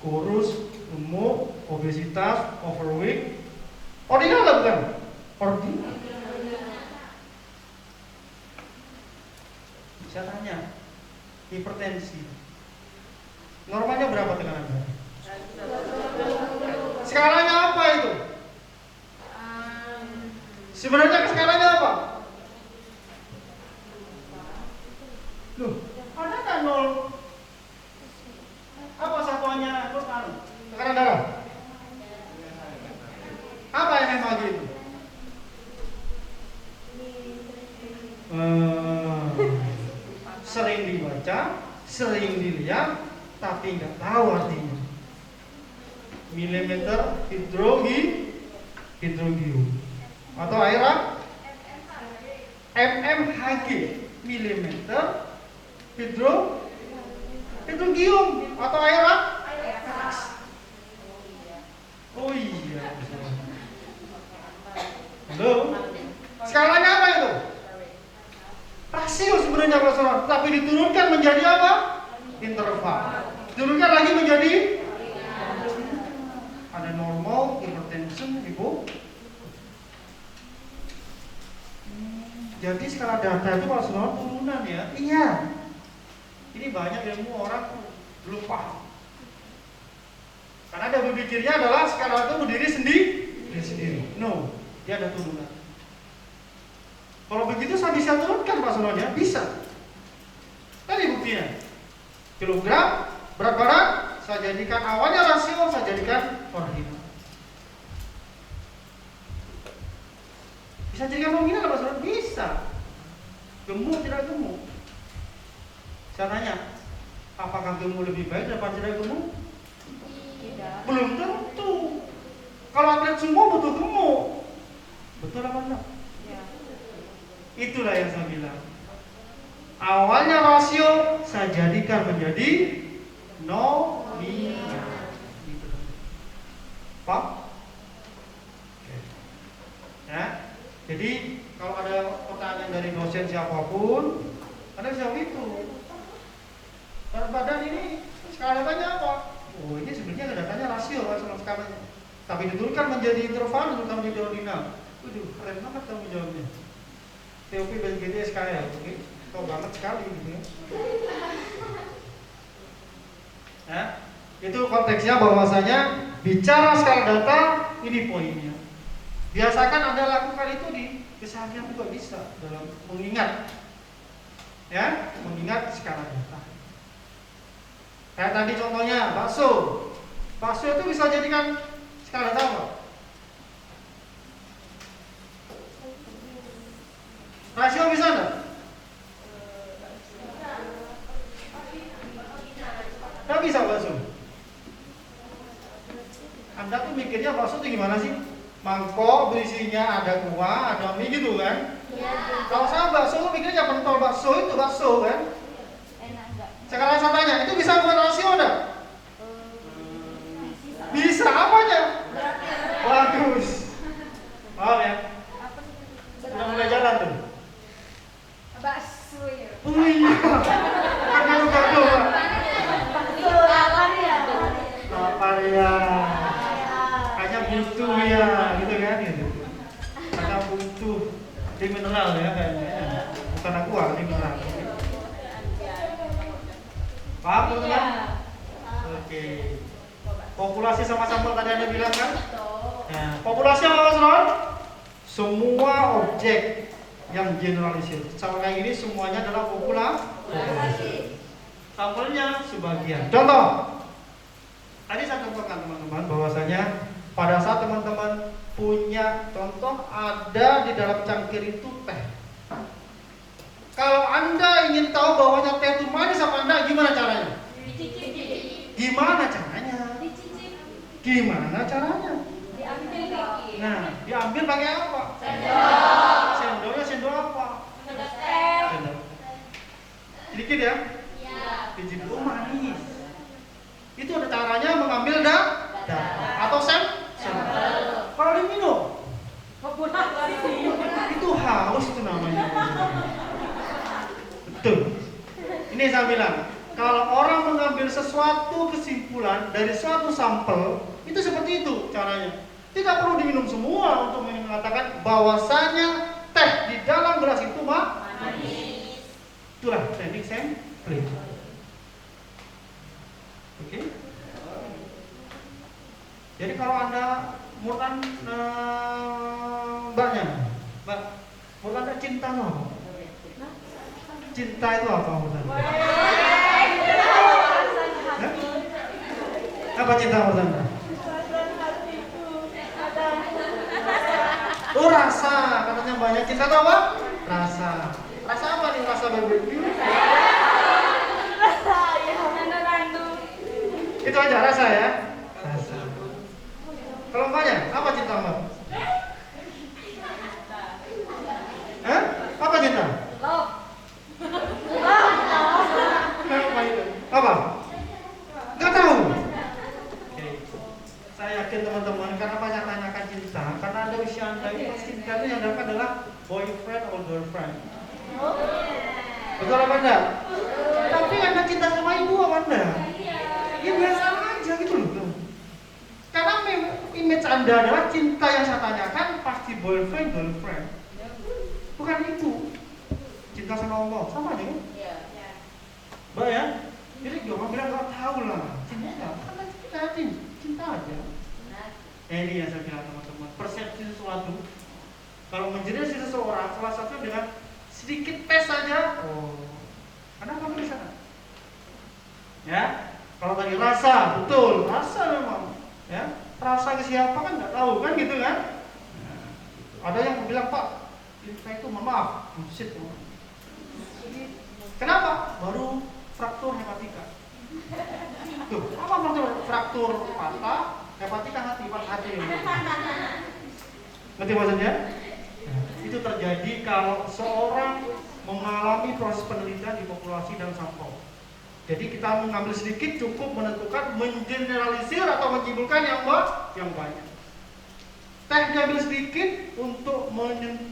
Kurus, gemuk, obesitas, overweight. Ordinal lah bukan? Ordinal. Saya tanya, hipertensi. Normalnya berapa tekanan darah? Skalanya apa itu? Sebenarnya skalanya apa? Loh, ada kan 0? Apa satuannya? Tekanan darah. Apa yang memang gitu? Sering dibaca, sering dilihat, tapi nggak tahu artinya. Milimeter hidrogium atau aera mmHg, milimeter hidrogium atau aera. Oh iya. Halo. Skalanya apa itu? Rasio sebenarnya Pak Soron, tapi diturunkan menjadi apa? Interval. Diturunkan lagi menjadi ada normal, hypertension, ibu. Jadi skala data itu Pak Soron turunan ya? Iya. Ini banyak ilmu orang belum paham. Karena dia berpikirnya adalah skala itu berdiri sendiri. No, dia ada turunan. Kalau begitu saya bisa turunkan Pak Soron ya? Bisa. Tadi buktinya. Kilogram, berat badan, saya jadikan awalnya rasio, saya jadikan ordinal. Bisa jadikan nominal Pak Soron? Bisa. Gemuk tidak gemuk? Saya tanya, apakah gemuk lebih baik daripada tidak gemuk? Belum tentu. Kalau atlet semua butuh gemuk. Betul apa enggak? Ya. Itulah yang saya bilang. Awalnya rasio saya jadikan menjadi nominal. Gitu. Pak? Oke. Ya. Jadi kalau ada pertanyaan dari dosen siapapun, Anda bisa jawab itu. Berat badan ini skala datanya apa? Oh, ini sebenarnya datanya rasio sama skalanya. Tapi diturunkan menjadi interval, diturunkan menjadi ordinal. Waduh, keren banget kamu jawabnya. TOP BGT SKL, oke? Tahu banget sekali gitu ya. Ya, itu konteksnya bahwasanya bicara skala data, ini poinnya. Biasakan Anda lakukan itu di keseharian juga bisa dalam mengingat, ya, mengingat skala data. Kayak tadi contohnya bakso. Bakso itu bisa jadikan skala data apa? Rasio bisa enggak? Nggak bisa bakso. Anda tuh mikirnya bakso itu gimana sih? Mangkok berisinya ada kuah, ada mie gitu kan? Ya. Kalau saya bakso tuh mikirnya pentol bakso itu bakso kan? Sekarang saya tanya, itu bisa buat rasio enggak? Bisa apanya? Bagus. Paham ya? Sudah mulai jalan tuh. Bakso ya. Oh iya. Kado. Lapar ya. Hanya butuh ya, gitu kan gitu. Hanya butuh di mineral ya kayaknya. Bukan aqua, di mineral. Paham teman-teman? Oke. Populasi sama sampel tadi Anda bilang kan? Nah, populasi apa Mas? Semua objek yang generalisir. Sama kayak gini semuanya adalah populasi. Sampelnya sebagian. Contoh. Tadi saya contohkan teman-teman bahwasanya pada saat teman-teman punya contoh ada di dalam cangkir itu teh. Kalau Anda ingin tahu bahwanya teh itu manis apa enggak, gimana caranya? Gimana caranya? Gimana caranya? Nah, diambil pakai apa? Sendoknya sendok apa? Sendok. Sedikit ya? Biji dulu manis. Itu ada caranya mengambil data atau sampel. Kalau diminum, itu haus itu namanya. Betul. Ini saya bilang, kalau orang mengambil sesuatu kesimpulan dari suatu sampel, itu seperti itu caranya. Tidak perlu diminum semua untuk mengatakan bahwasanya teh di dalam gelas itu manis. Itulah teknik sampling. Oke. Jadi kalau Anda menurut Mbaknya, Mbak, menurut Anda cinta itu apa? Cinta itu apa menurut Anda? Apa cinta menurut Anda? Oh, rasa, katanya banyak cinta itu apa? Rasa. Rasa apa nih? Rasa barbecue? Itu aja rasa ya. Rasa. Kalau Mbaknya, apa cinta Mbak? Hah? Apa cinta? Love. Apa itu? Apa? Nggak tahu. Oke. Saya yakin teman-teman, karena banyak tanyakan cinta, karena ada usia Anda itu cinta itu yang dapat adalah boyfriend or girlfriend. Betul apa enggak? Tapi Anda cinta sama ibu apa enggak? Ya biasa aja gitu loh. Karena image Anda adalah cinta yang saya tanyakan pasti boyfriend, girlfriend. Bukan itu. Cinta sama Allah, sama aja kan? Mbak ya? Jadi jangan bilang nggak tahu lah. Cinta nggak? Karena cinta aja. Ini yang saya bilang teman-teman. Persepsi sesuatu. Kalau menjadi seseorang, salah satu dengan sedikit tes saja. Oh, Anda kamu di sana. Ya? Kalau tadi rasa, betul, rasa memang, ya, rasa ke siapa kan nggak tahu kan gitu kan? Nah, ada yang bilang Pak, saya itu maaf, shit, kenapa? Baru fraktur hepatika. Tuh, apa maksud fraktur patah, hepatika hati, hati. Ngerti maksudnya? Nah, itu terjadi kalau seorang mengalami proses penelitian di populasi dan sampel. Jadi kita mengambil sedikit cukup menentukan, mengeneralisir atau menyimpulkan yang banyak. Teh diambil sedikit untuk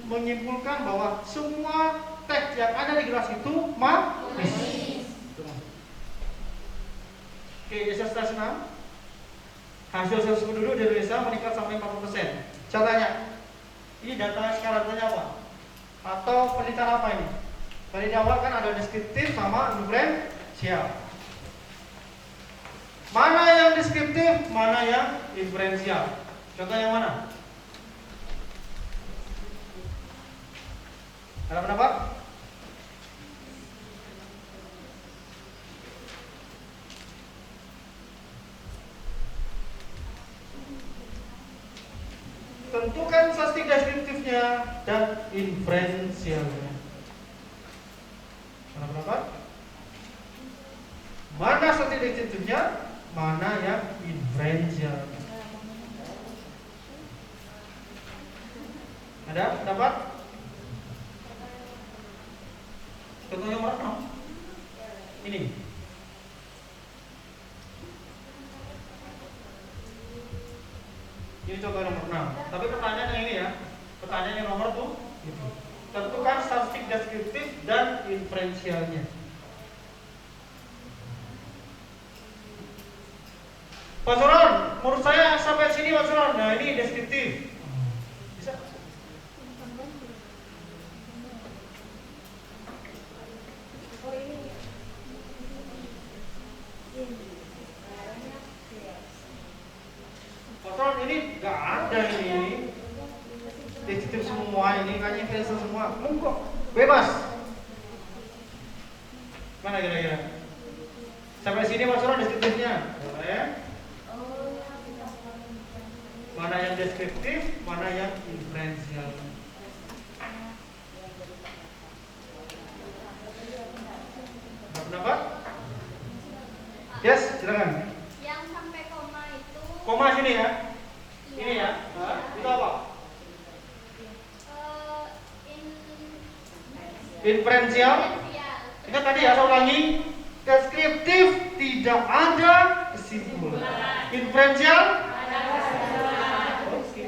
menyimpulkan bahwa semua teh yang ada di gelas itu manis. Oke, exercise 6. Hasil sosial penduduk di Indonesia meningkat sampai 40%. Saya tanya, ini data sekarang tanya apa? Atau penelitian apa ini? Tadi di awal kan ada deskriptif sama inferensial. Mana yang deskriptif, mana yang inferensial? Contoh yang mana? Ada pendapat? Tentukan statistik deskriptifnya dan inferensialnya. Ada pendapat? Mana statistik deskriptifnya, mana yang inferensial? Ada pendapat? Contoh yang mana? Ini. Ini contoh nomor 6. Tapi pertanyaan yang ini ya. Pertanyaan yang nomor tuh itu. Tentukan statistik deskriptif dan inferensialnya. Pak Suron, menurut saya sampai sini Pak Suron. Nah, ini deskriptif. Bisa? Kontrol ini nggak ada ini, deskriptif semua ini, kayaknya inferensial semua, monggo, bebas. Mana kira-kira? Sampai sini Mas Suron deskriptifnya, boleh? Mana yang deskriptif, mana yang inferensial? Pendapat? Yes, silakan. Koma sini ya. Ini ya. Itu apa? Inferensial. Ingat tadi ya, saya ulangi. Deskriptif tidak ada kesimpulan. Inferensial oke.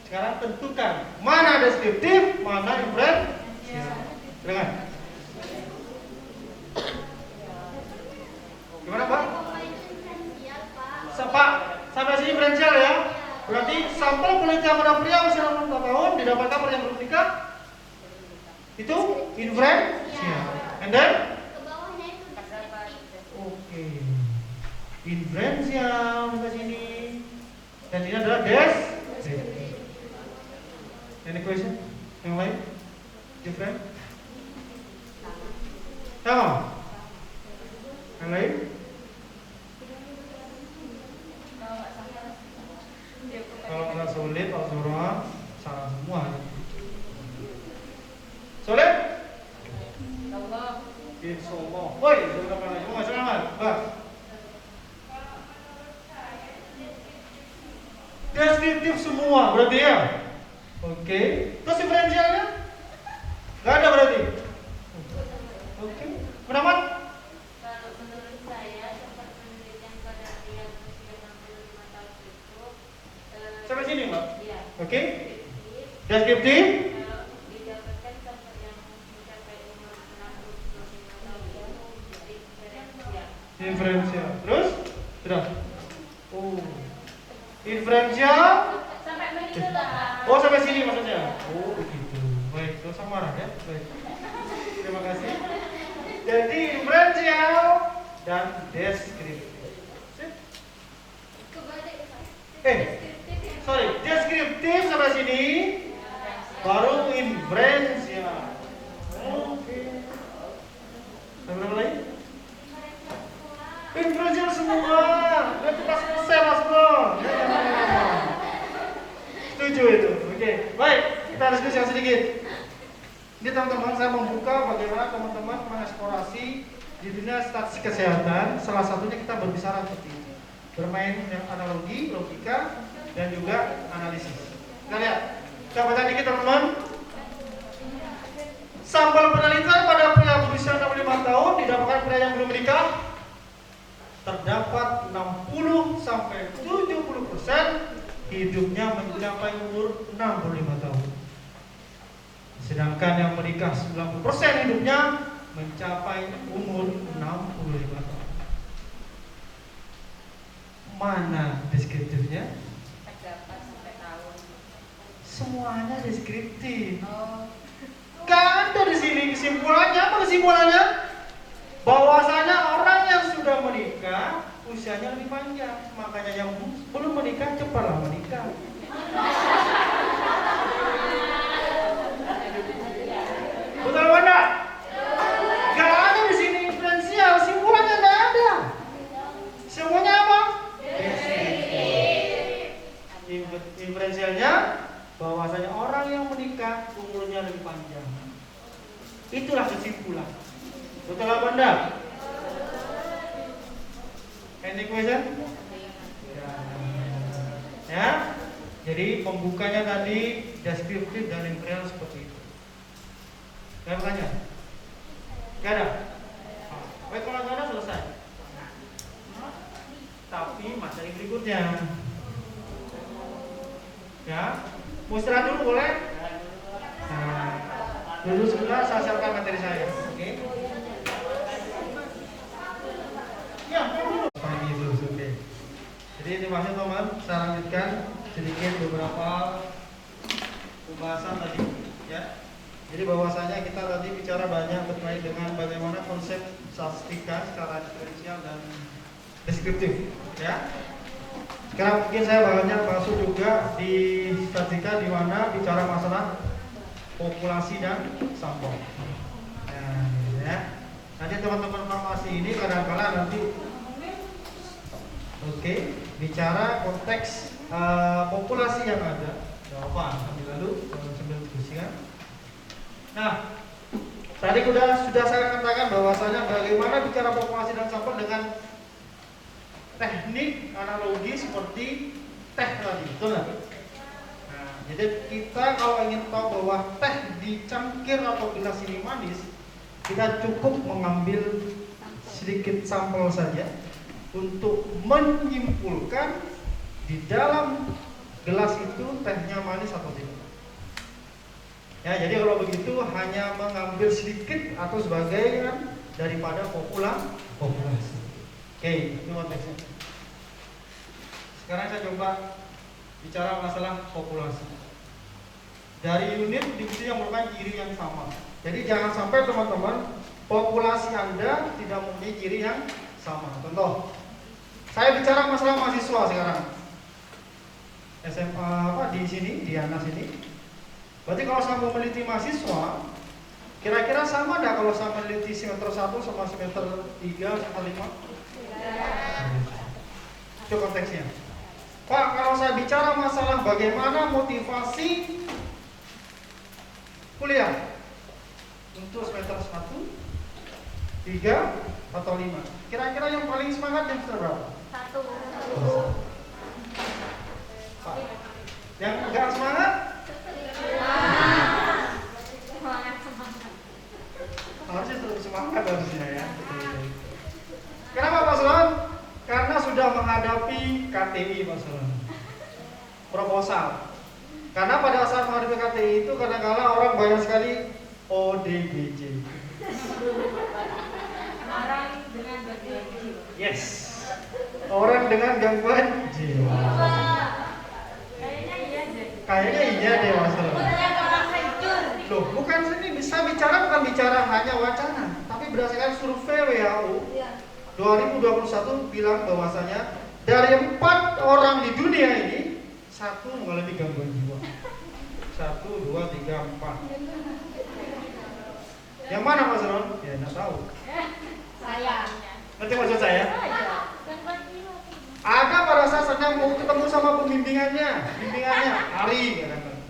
Sekarang tentukan mana deskriptif, mana inferensial. Silakan. Gimana Pak? Pak, sampai sini inferensial ya. Berarti sampel penelitian pada pria usia 64 tahun didapatkan pada yang belum nikah itu inferensial. And then oke. Inferensial sampai sini. Dan ini adalah deskriptif. Any question? Yang lain? Different? Sama? Yang lain? Kalau nggak sulit, Pak Suron salah semua. Sulit? Insyaallah. Woi, sudah pernah lagi. Mau masuk kamar, Mbak? Deskriptif semua berarti ya. Oke. Terus diferensialnya? Nggak ada berarti. Oke. Pendapat? Sampai sini, Mbak? Iya. Oke. Deskriptif? Didapatkan sampai yang mencapai umur 65 tahun. Inferensial. Terus? Sudah. Oh. Inferensial? Sampai meninggal. Oh, sampai sini maksudnya. Oh, begitu. Baik, terus sama marah ya. Baik. Terima kasih. Jadi inferensial dan deskriptif. Sorry, deskriptif sampai sini, baru inferensial. Oke. Ada berapa lagi? Inferensial semua. Dan kita selesai Mas Bro. Setuju itu. Oke. Baik, kita diskusi sedikit. Ini teman-teman, saya membuka bagaimana teman-teman mengeksplorasi di dunia statistik kesehatan. Salah satunya kita berbicara seperti ini, bermain dengan analogi, logika, dan juga analisis. Kita lihat, kita baca dikit teman-teman. Sampel penelitian pada pria berusia 65 tahun didapatkan pria Anda yang belum menikah, terdapat 60-70% hidupnya mencapai umur 65 tahun. Sedangkan yang menikah 90% hidupnya mencapai umur 65 tahun. Mana deskriptifnya? Terdapat sampai tahun. Semuanya deskriptif. Oh. Gak ada di sini kesimpulannya. Apa kesimpulannya? Bahwasanya orang yang sudah menikah usianya lebih panjang. Makanya yang belum menikah cepatlah menikah. Betul apa enggak? Gak ada di sini diferensial. Simpulannya gak ada. Semuanya apa? Diferensialnya bahwasanya orang yang menikah umurnya lebih panjang. Itulah kesimpulan. Betul apa enggak? Any question? Ya. Jadi pembukanya tadi deskriptif dan imperial seperti itu. Saya bertanya. Gak ada? Baik, kalau gak ada selesai. Tapi materi berikutnya. Ya. Mau istirahat dulu boleh? Nah, dulu sebentar saya siapkan materi saya. Oke? Ya, dulu. Pagi dulu, oke. Jadi ini maksud teman, saya lanjutkan sedikit beberapa pembahasan tadi, ya. Jadi bahwasanya kita tadi bicara banyak terkait dengan bagaimana konsep statistika secara diferensial dan deskriptif, ya. Sekarang mungkin saya banyak masuk juga di statistika di mana bicara masalah populasi dan sampel. Nah, ya. Nanti teman-teman farmasi ini kadang-kadang nanti bicara konteks populasi yang ada. Apa? Sambil lalu sambil diskusikan. Nah, tadi sudah saya katakan bahwasanya bagaimana bicara populasi dan sampel dengan teknik analogi seperti teh tadi, betul nggak? Nah, jadi kita kalau ingin tahu bahwa teh di cangkir atau gelas ini manis, kita cukup mengambil sedikit sampel saja untuk menyimpulkan di dalam gelas itu tehnya manis atau tidak. Ya, jadi kalau begitu hanya mengambil sedikit atau sebagian daripada populasi. Oke, itu konteksnya. Sekarang saya coba bicara masalah populasi. Dari unit divisi yang merupakan ciri yang sama. Jadi jangan sampai teman-teman populasi Anda tidak mempunyai ciri yang sama. Contoh, saya bicara masalah mahasiswa sekarang. SMA di sini, di Anas ini. Berarti kalau saya mau meneliti mahasiswa, kira-kira sama enggak kalau saya meneliti semester 1 sama semester 3 sama 5? Itu konteksnya. Pak, kalau saya bicara masalah bagaimana motivasi kuliah untuk semester 1, 3, atau 5, kira-kira yang paling semangat yang berapa? 1. Pak, yang enggak semangat? Harusnya terus semangat harusnya ya. Kenapa Pak Sulon? Karena sudah menghadapi KTI Pak Sulon, proposal. Karena pada saat menghadapi KTI itu kadang-kadang orang banyak sekali ODGJ. Orang dengan gangguan jiwa. Yes. Orang dengan gangguan jiwa. Kayaknya iya deh. Kayaknya iya deh Mas Sulon. Loh, bukan sini bisa bicara bukan bicara hanya wacana, tapi berdasarkan survei WHO 2021 bilang bahwasanya dari 4 orang di dunia ini 1 mengalami gangguan jiwa. 1, 2, 3, 4. Yang mana Mas Ron? Ya nggak tahu. Saya. Ngerti maksud saya? Gangguan jiwa. Ada pada saat sedang mau ketemu sama bimbingannya hari kadang-kadang.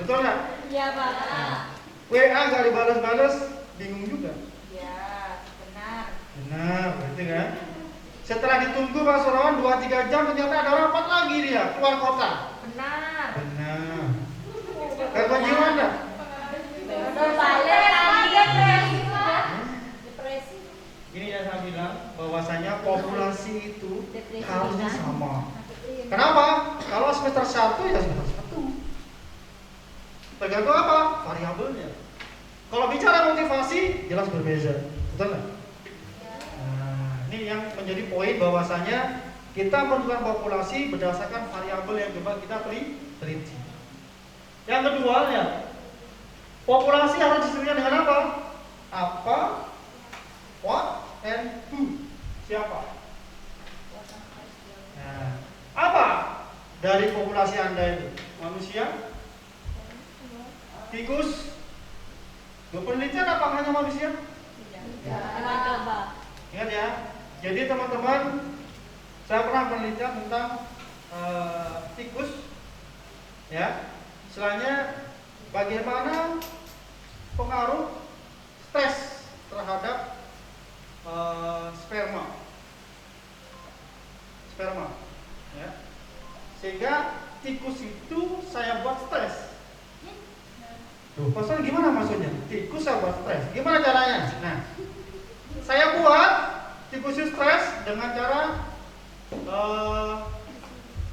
Betul nggak? Iya Pak. WA nggak dibalas-balas, bingung juga. Iya, benar. Benar, berarti kan? Setelah ditunggu Pak Surawan 2-3 jam ternyata ada rapat lagi dia keluar kota. Benar. Benar. Gangguan jiwa enggak? Balik lagi depresi. Depresi. bahwasanya populasi itu harusnya sama. Kenapa? Kalau semester 1 ya semester 1. Tergantung apa? Variabelnya. Kalau bicara motivasi jelas berbeza, betul nggak? Nah, ini yang menjadi poin bahwasanya kita menentukan populasi berdasarkan variabel yang coba kita teliti. Yang kedua ya, populasi harus disebutkan dengan apa? Apa, what, and who. Siapa? Nah, apa dari populasi Anda itu? Manusia? Tikus? Penelitian apa hanya manusia? Ingat ya. Jadi teman-teman, saya pernah penelitian tentang tikus. Ya. Istilahnya bagaimana pengaruh stres terhadap sperma, ya. Sehingga tikus itu saya buat stres. Tuh, pasal gimana maksudnya? Tikus saya buat stres. Gimana caranya? Nah, saya buat tikus itu stres dengan cara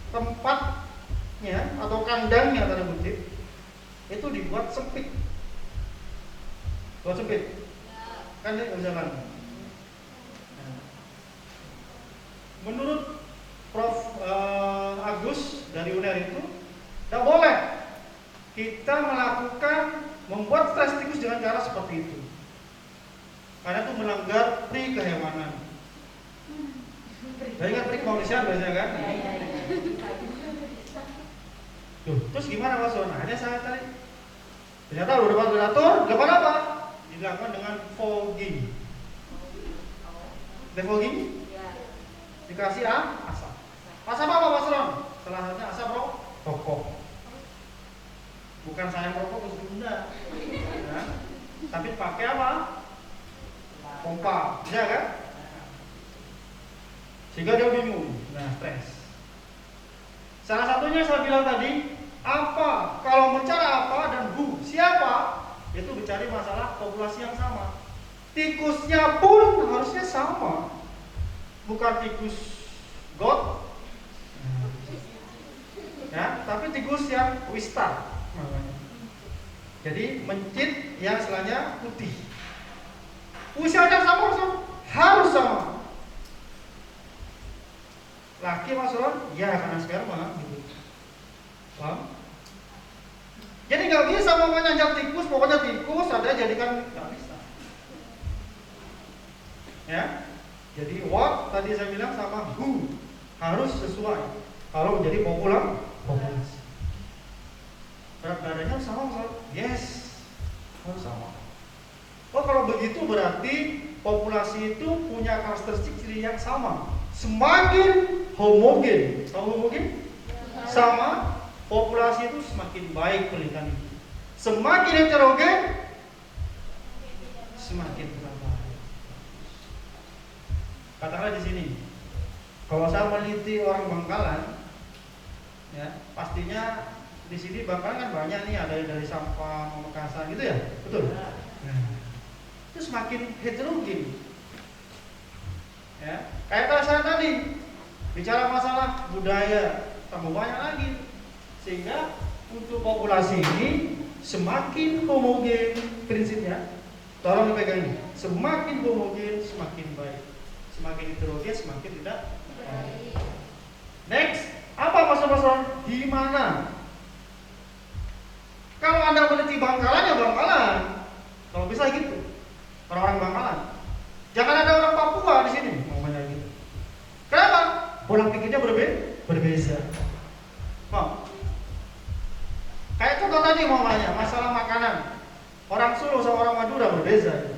tempatnya atau kandangnya tanda kutip itu dibuat sempit. Buat sempit. Kan dia nggak jalan. Menurut Prof. Agus dari UNER itu tidak boleh kita membuat stres tikus dengan cara seperti itu, karena itu melanggar pri kehewanan. Saya ingat pri kemanusiaan biasanya kan? Tuh, terus gimana Mas Wan? Akhirnya saya cari. Ternyata beberapa predator dilakukan apa? Dilakukan dengan fogging. Defogging? Dikasih asap. Asap apa Mas Ron? Salah satunya asap rokok. Bukan saya merokok terus ditunda, ya. Tapi pakai apa? Pompa, bisa kan? Sehingga dia bingung, nah stres. Salah satunya saya bilang tadi, apa? Kalau mencari apa dan who, siapa? Itu mencari masalah populasi yang sama. Tikusnya pun harusnya sama, bukan tikus God, ya, tapi tikus yang wistar. Jadi mencit yang selanya putih. Usianya sama harus sama. Laki Mas Ron? Ya karena sperma gitu. Paham? Jadi nggak bisa mamanya ajak tikus, pokoknya tikus ada jadikan, nggak bisa. Ya. Jadi what tadi saya bilang sama who harus sesuai kalau menjadi populasi. Berat badannya sama Mas? Yes, harus sama. Oh kalau begitu berarti populasi itu punya karakteristik ciri yang sama. Semakin homogen, tahu homogen? Sama, populasi itu semakin baik penelitian itu. Semakin heterogen, semakin berbahaya. Katakanlah di sini, kalau saya meneliti orang Bangkalan, ya pastinya di sini Bangkalan kan banyak nih, ada dari Sampang, Pamekasan gitu ya, betul? Nah, itu semakin heterogen. Ya, kayak kalau saya tadi bicara masalah budaya, tambah banyak lagi, sehingga untuk populasi ini semakin homogen prinsipnya. Tolong dipegang ini, semakin homogen semakin baik, semakin heterogen semakin tidak baik. Next, apa masalah di mana? Kalau Anda meneliti Bangkalan ya Bangkalan. Kalau bisa gitu. Orang-orang Bangkalan. Jangan ada orang Papua di sini, ngomongnya gitu. Kenapa? Pola pikirnya berbeda. Mau? Kayak contoh tadi mamanya, masalah makanan. Orang Solo sama orang Madura berbeda.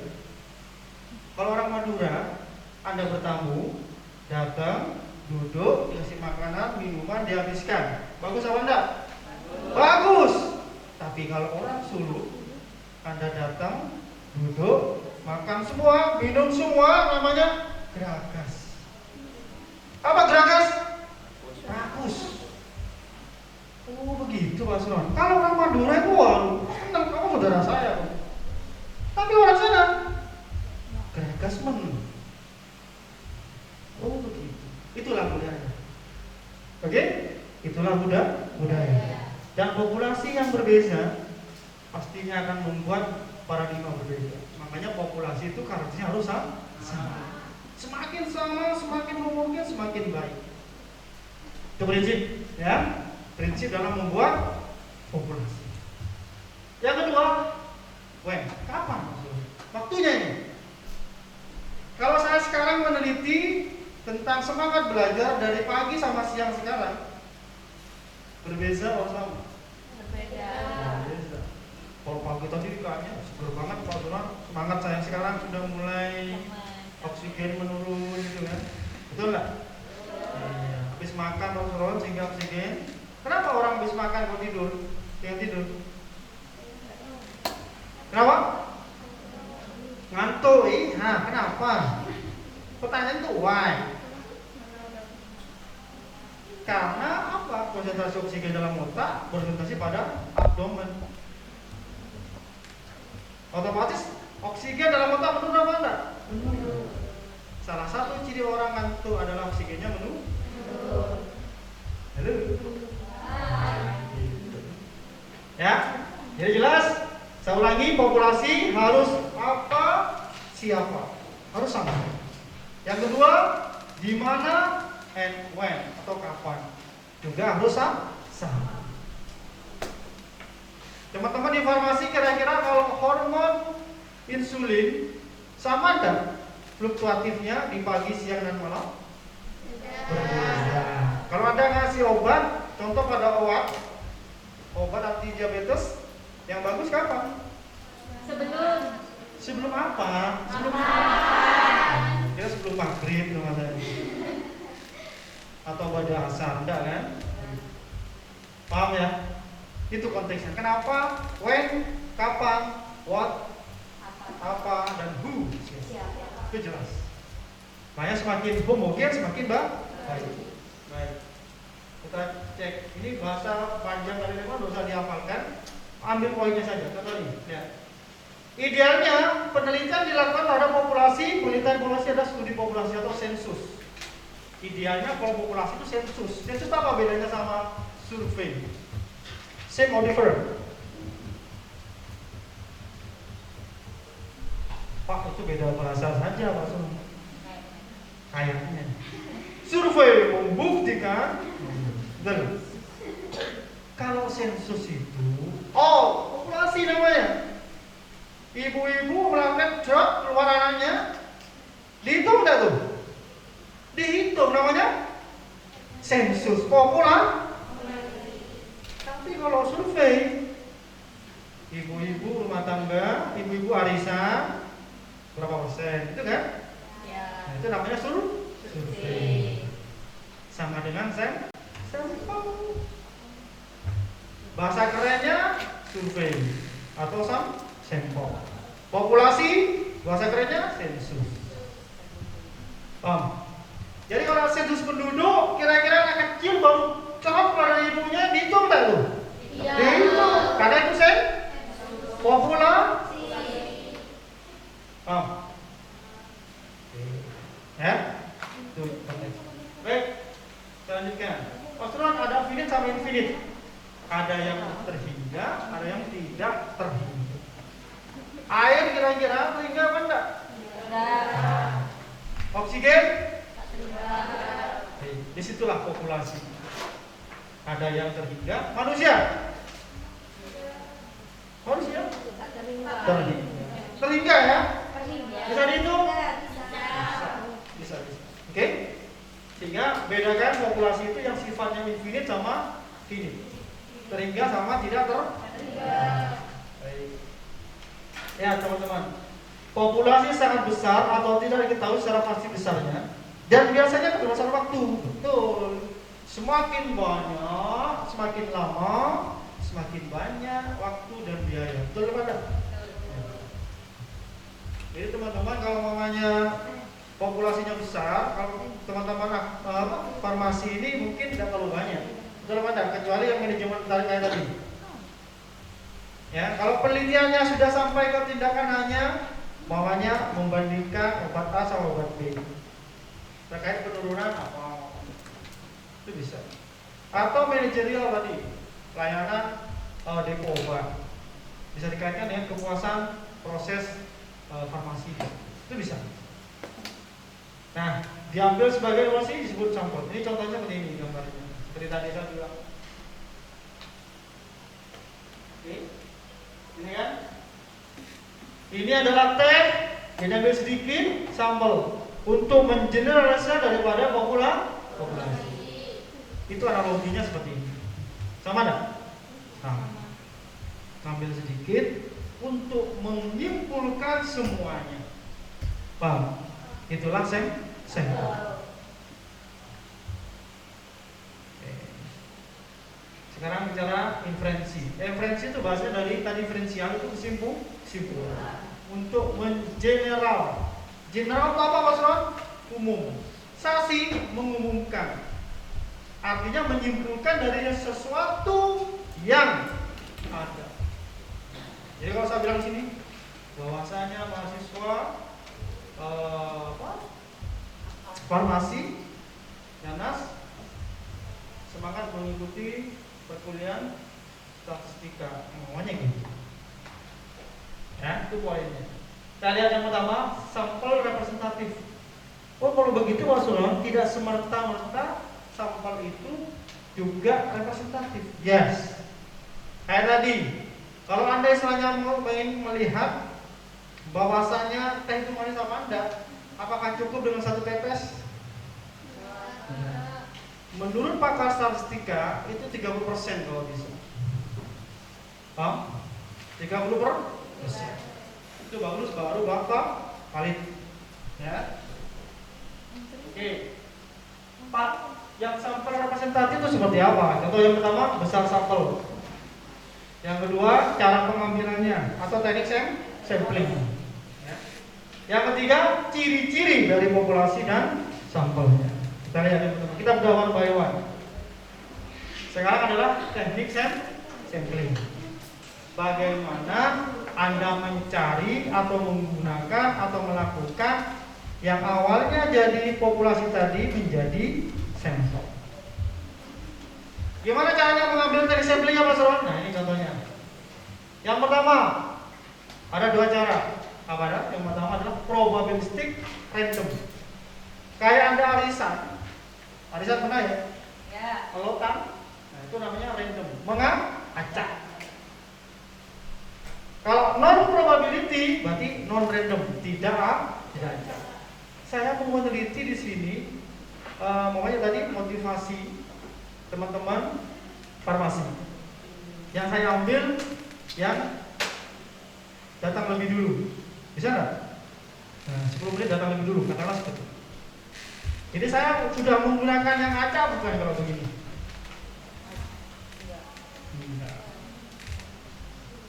Kalau orang Madura, Anda bertamu, datang, duduk, dikasih makanan, minuman, dihabiskan. Bagus apa enggak? Bagus. Tapi kalau orang Solo, Anda datang, duduk, makan semua, minum semua, namanya geragas. Apa geragas? Rakus. Oh begitu Mas Ron. Kalau orang Madura itu waduh, senang kamu saudara saya. Tapi orang sana geragas men. Oh begitu. Itulah budaya. Oke? Itulah budaya. Dan populasi yang berbeda pastinya akan membuat paradigma berbeda. Makanya populasi itu karakternya harus sama. Semakin sama, semakin homogen, semakin baik. Itu prinsip, ya. Prinsip dalam membuat populasi. Yang kedua, kapan maksudnya? Waktunya ini. Kalau saya sekarang meneliti tentang semangat belajar dari pagi sama siang sekarang, berbeza atau sama? Berbeda. Berbeza. Kalau pagi tadi kayaknya seger banget Pak Suran, semangat saya sekarang sudah mulai oksigen menurun gitu kan. Betul nggak? Iya. Habis makan Pak Suran sehingga oksigen. Kenapa orang habis makan kok tidur? Yang tidur? Kenapa? Ngantuk. Kenapa? Pertanyaan itu why? Karena apa? Konsentrasi oksigen dalam otak berorientasi pada abdomen. Otomatis oksigen dalam otak menurun apa enggak? Menurun. Salah satu ciri orang ngantuk adalah oksigennya menurun. Halo. Ya, jadi jelas. Saya ulangi, populasi harus apa? Siapa? Harus sama. Yang kedua, di mana and when atau kapan juga harus sama. Teman-teman di farmasi kira-kira kalau hormon insulin sama enggak fluktuatifnya di pagi, siang dan malam? Berbeda. Kalau Anda ngasih obat, contoh pada obat anti diabetes, yang bagus kapan? Sebelum apa? Kira sebelum maghrib namanya. Atau pada asar, enggak kan? Paham ya? Itu konteksnya. Kenapa? When, kapan, what, apa, dan who. Itu jelas. Makanya semakin homogen semakin baik. Baik. Kita cek. Ini bahasa panjang kali ini nggak usah dihafalkan. Ambil poinnya saja. Contoh ini. Lihat. Idealnya penelitian dilakukan pada populasi. Penelitian populasi adalah studi populasi atau sensus. Idealnya kalau populasi itu sensus. Sensus apa bedanya sama survei? Same or different? Pak, itu beda bahasa saja Pak Sun. Kayaknya. Survei membuktikan. Betul. Kalau sensus itu, populasi namanya. Ibu-ibu melakukan job keluar anaknya, dihitung enggak tuh? Dihitung namanya sensus populasi. Tapi kalau survei, ibu-ibu rumah tangga, ibu-ibu arisan, berapa persen? Itu kan? Ya. Nah, itu namanya survei. Sama dengan sampel. Bahasa kerennya survei atau sampel. Populasi, bahasa kerennya sensus. Jadi kalau sensus penduduk, kira-kira anak kecil baru cakap pada ibunya dihitung tak tuh? Iya. Dihitung, karena itu populasi. Ya, itu konteks. Baik, selanjutnya. Pasturan ada finite sama infinite. Ada yang terhingga, ada yang tidak terhingga. Air kira-kira terhingga apa enggak? Oksigen? Disitulah populasi. Ada yang terhingga. Manusia? Terhingga ya? Bisa dihitung? Bisa. Oke? Sehingga bedakan populasi itu yang sifatnya infinite sama finite. Terhingga sama tidak terhingga. Baik. Ya teman-teman, populasi sangat besar atau tidak diketahui secara pasti besarnya, dan biasanya keterbatasan waktu. Betul. Semakin banyak, semakin lama, semakin banyak waktu dan biaya. Betul pada? Jadi teman-teman kalau mamanya populasinya besar, kalau teman-teman farmasi ini mungkin tidak terlalu banyak. Betul pada? Kecuali yang manajemen tarik tadi. Ya, kalau penelitiannya sudah sampai ke tindakan hanya mamanya membandingkan obat A sama obat B. terkait penurunan apa itu bisa. Atau manajerial tadi, pelayanan depo obat bisa dikaitkan dengan kepuasan proses farmasi itu bisa. Nah, diambil sebagai evaluasi disebut sampel. Ini contohnya seperti ini gambarnya. Seperti tadi saya bilang. Oke, ini kan? Ini adalah teh, ini ambil sedikit sampel untuk mengeneralisir daripada populasi. Itu analoginya seperti ini. Sama enggak? Sama. Ambil sedikit untuk menyimpulkan semuanya. Paham? Itulah sampel. Sekarang bicara inferensi. Inferensi itu bahasanya dari tadi diferensial itu kesimpulan. Untuk mengeneral. General itu apa Mas Ron? Umum. Sasi mengumumkan. Artinya menyimpulkan dari sesuatu yang ada. Jadi kalau saya bilang sini bahwasanya mahasiswa farmasi Yanas semangat mengikuti perkuliahan statistika, namanya gitu. Ya, itu poinnya. Kita lihat yang pertama, sampel representatif. Oh, kalau begitu Wasulon tidak semerta-merta sampel itu juga representatif. Yes. Kayak tadi, kalau Anda istilahnya ingin melihat bahwasanya teh itu manis apa enggak, apakah cukup dengan satu tetes? Menurut pakar statistika itu 30% kalau bisa. Paham? 30%. Itu bagus, baru bakal valid. Ya. Oke. Pak, yang sampel representatif itu seperti apa? Contoh yang pertama, besar sampel. Yang kedua, cara pengambilannya atau teknik sampling. Ya. Yang ketiga, ciri-ciri dari populasi dan sampelnya. Kita lihat teman-teman. Kita bedah one by one. Sekarang adalah teknik sampling. Bagaimana Anda mencari atau menggunakan atau melakukan yang awalnya jadi populasi tadi menjadi sampel. Gimana caranya mengambil teknik samplingnya Pak Saron? Nah ini contohnya. Yang pertama ada dua cara. Apa ada? Yang pertama adalah probabilistic random. Kayak Anda arisan. Arisan pernah ya? Ya. Kalau kan, nah itu namanya random. Mengacak. Kalau non probability berarti non random, tidak acak. Saya mau meneliti di sini, makanya tadi motivasi teman-teman farmasi. Yang saya ambil yang datang lebih dulu, bisa nggak? Nah, 10 menit datang lebih dulu, katakanlah seperti itu. Jadi saya sudah menggunakan yang acak bukan kalau begini.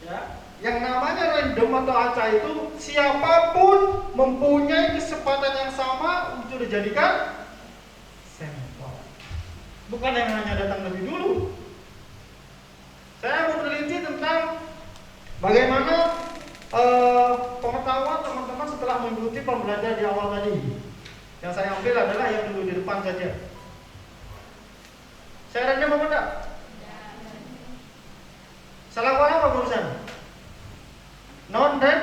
Ya. Yang namanya random atau acak itu siapapun mempunyai kesempatan yang sama untuk dijadikan sampel. Bukan yang hanya datang lebih dulu. Saya mau meneliti tentang bagaimana pengetahuan teman-teman setelah mengikuti pembelajaran di awal tadi. Yang saya ambil adalah yang dulu di depan saja. Saya random apa enggak? Salah apa barusan? Non random.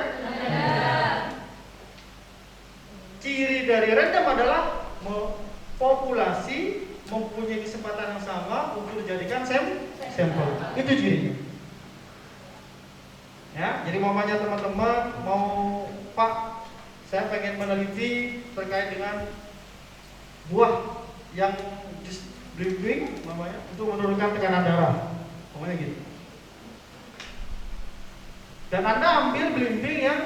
Ciri dari random adalah populasi mempunyai kesempatan yang sama untuk dijadikan sampel. Itu cirinya. Ya, jadi mamanya teman-teman mau Pak, saya pengen meneliti terkait dengan buah yang dripping, namanya untuk menurunkan tekanan darah, pokoknya gitu. Dan Anda ambil belimbing yang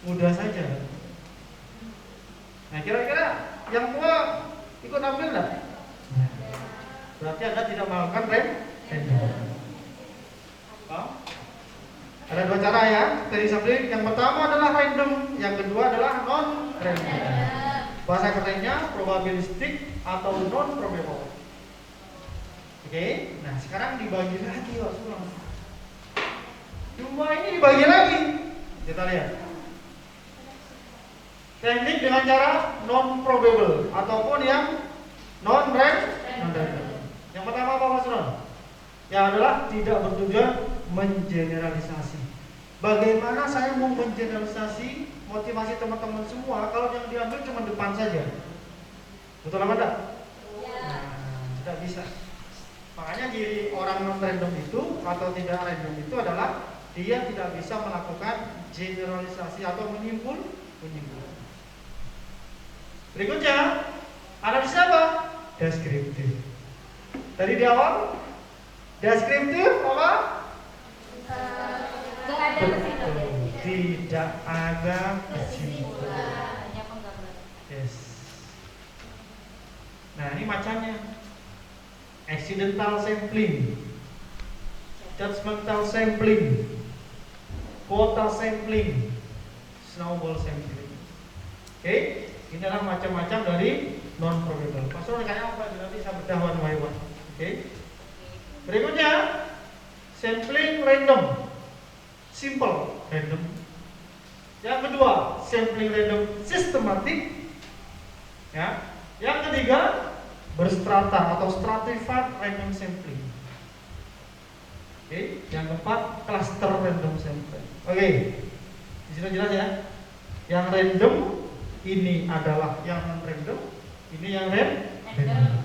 mudah saja. Nah, kira-kira yang tua ikut ambil enggak? Berarti Anda tidak melakukan random. Paham? Ada dua cara ya, teknik sampling. Yang pertama adalah random, yang kedua adalah non random. Bahasa kerennya probabilistik atau non probable. Oke, nah sekarang dibagi lagi Pak Sulang. Dua ini dibagi lagi. Kita lihat. Teknik dengan cara non probable ataupun yang non random. Yang pertama apa Mas Ron? Yang adalah tidak bertujuan mengeneralisasi. Bagaimana saya mau mengeneralisasi motivasi teman-teman semua kalau yang diambil cuma depan saja? Betul apa enggak? Nah, tidak bisa. Makanya ciri orang non random itu atau tidak random itu adalah dia tidak bisa melakukan generalisasi atau menyimpul. Berikutnya ada siapa? Deskriptif. Tadi di awal deskriptif apa? Nggak ada kesimpulan. Tidak ada kesimpulan. Hanya penggambaran. Yes. Nah ini macamnya accidental sampling, judgmental sampling, quota sampling, snowball sampling. Oke, ini adalah macam-macam dari non probable. Maksudnya kayak apa? Nanti saya bedah one by one. Oke. Berikutnya sampling random, simple random. Yang kedua sampling random sistematik. Ya. Yang ketiga berstrata atau stratified random sampling. Oke. Yang keempat cluster random sampling. Oke. Di sini jelas ya. Yang random ini adalah yang non random, ini yang random.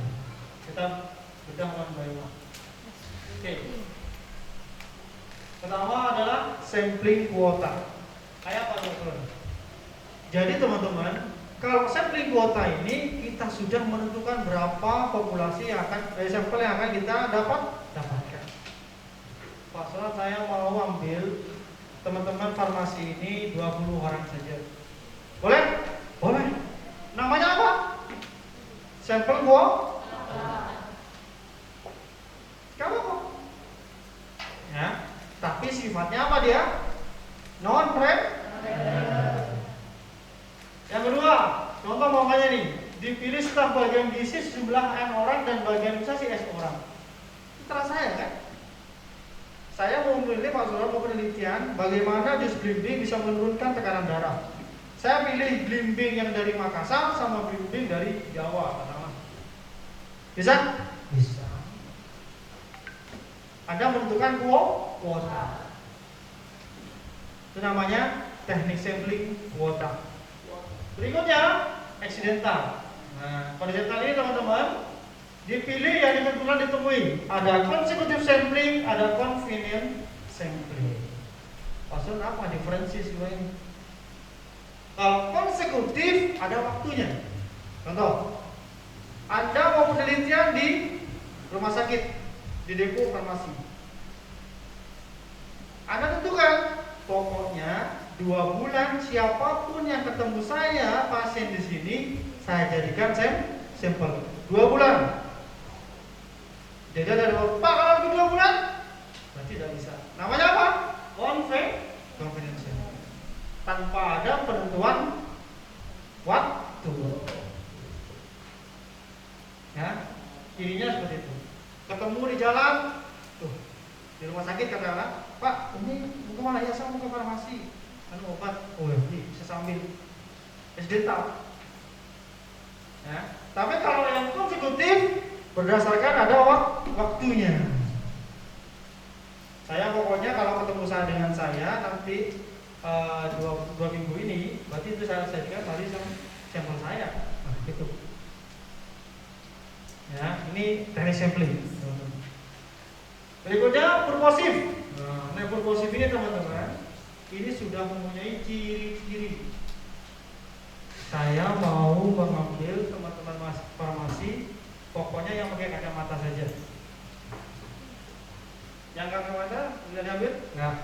Kita bedah one by one. Oke. Pertama adalah sampling kuota. Kayak apa teman-teman? Jadi teman-teman, kalau sampling kuota ini kita sudah menentukan berapa populasi yang akan sampel yang akan kita dapatkan. Pak Soal, saya mau ambil teman-teman farmasi ini 20 orang saja. Boleh? Boleh. Namanya apa? Sampel kuota. Kamu kok? Ya. Tapi sifatnya apa dia? Non random. Yang kedua, contoh makanya nih, dipilih setelah bagian gizi sejumlah N orang dan bagian imunisasi S orang. Terserah saya kan? Saya mau memilih Pak Saudara mau penelitian bagaimana jus blimbing bisa menurunkan tekanan darah. Saya pilih blimbing yang dari Makassar sama blimbing dari Jawa, katakanlah. Bisa? Bisa. Anda menentukan kuota. Itu namanya teknik sampling kuota. Berikutnya accidental. Nah, accidental ini teman-teman dipilih yang kebetulan ditemui. Ada consecutive sampling, ada convenient sampling. Maksud apa diferensi semua ini? Kalau konsekutif ada waktunya. Contoh, Anda mau penelitian di rumah sakit, di depo farmasi. Anda tentukan pokoknya 2 bulan siapapun yang ketemu saya pasien di sini saya jadikan sampel 2 bulan. Jadi ada Pak kalau lebih 2 bulan berarti tidak bisa. Namanya apa? Confidential. Tanpa ada penentuan waktu. Ya, ininya seperti itu. Ketemu di jalan, tuh di rumah sakit katakanlah, Pak, ini mau kemana ya? Saya mau ke farmasi. Anu obat, oh ya, bisa sambil accidental. Ya, tapi kalau yang konsekutif berdasarkan ada waktunya. Saya pokoknya kalau ketemu saya dengan saya nanti 2 minggu ini, berarti itu saya jadikan tadi sampel saya. Nah, gitu. Ya, ini teknik sampling. Berikutnya purposif. Nah, purposif ini teman-teman, ini sudah mempunyai ciri-ciri. Saya mau mengambil teman-teman farmasi, pokoknya yang pakai kacamata saja. Yang kacamata bisa diambil? Enggak.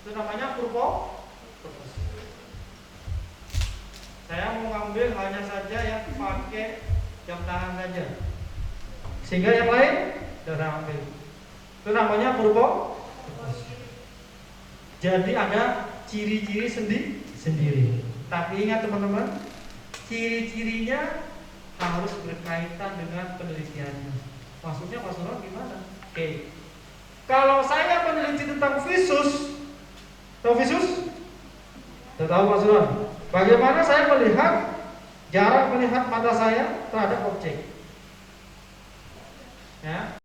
Itu namanya purposif. Saya mau ngambil hanya saja yang pakai jam tangan saja, sehingga yang lain tidak ambil. Itu namanya purposif. Jadi ada ciri-ciri sendiri. Tapi ingat teman-teman, ciri-cirinya harus berkaitan dengan penelitiannya. Maksudnya Pak Suron gimana? Oke. Kalau saya meneliti tentang visus, tahu visus? Tidak tahu Pak Suron? Bagaimana saya melihat, jarak melihat mata saya terhadap objek. Ya.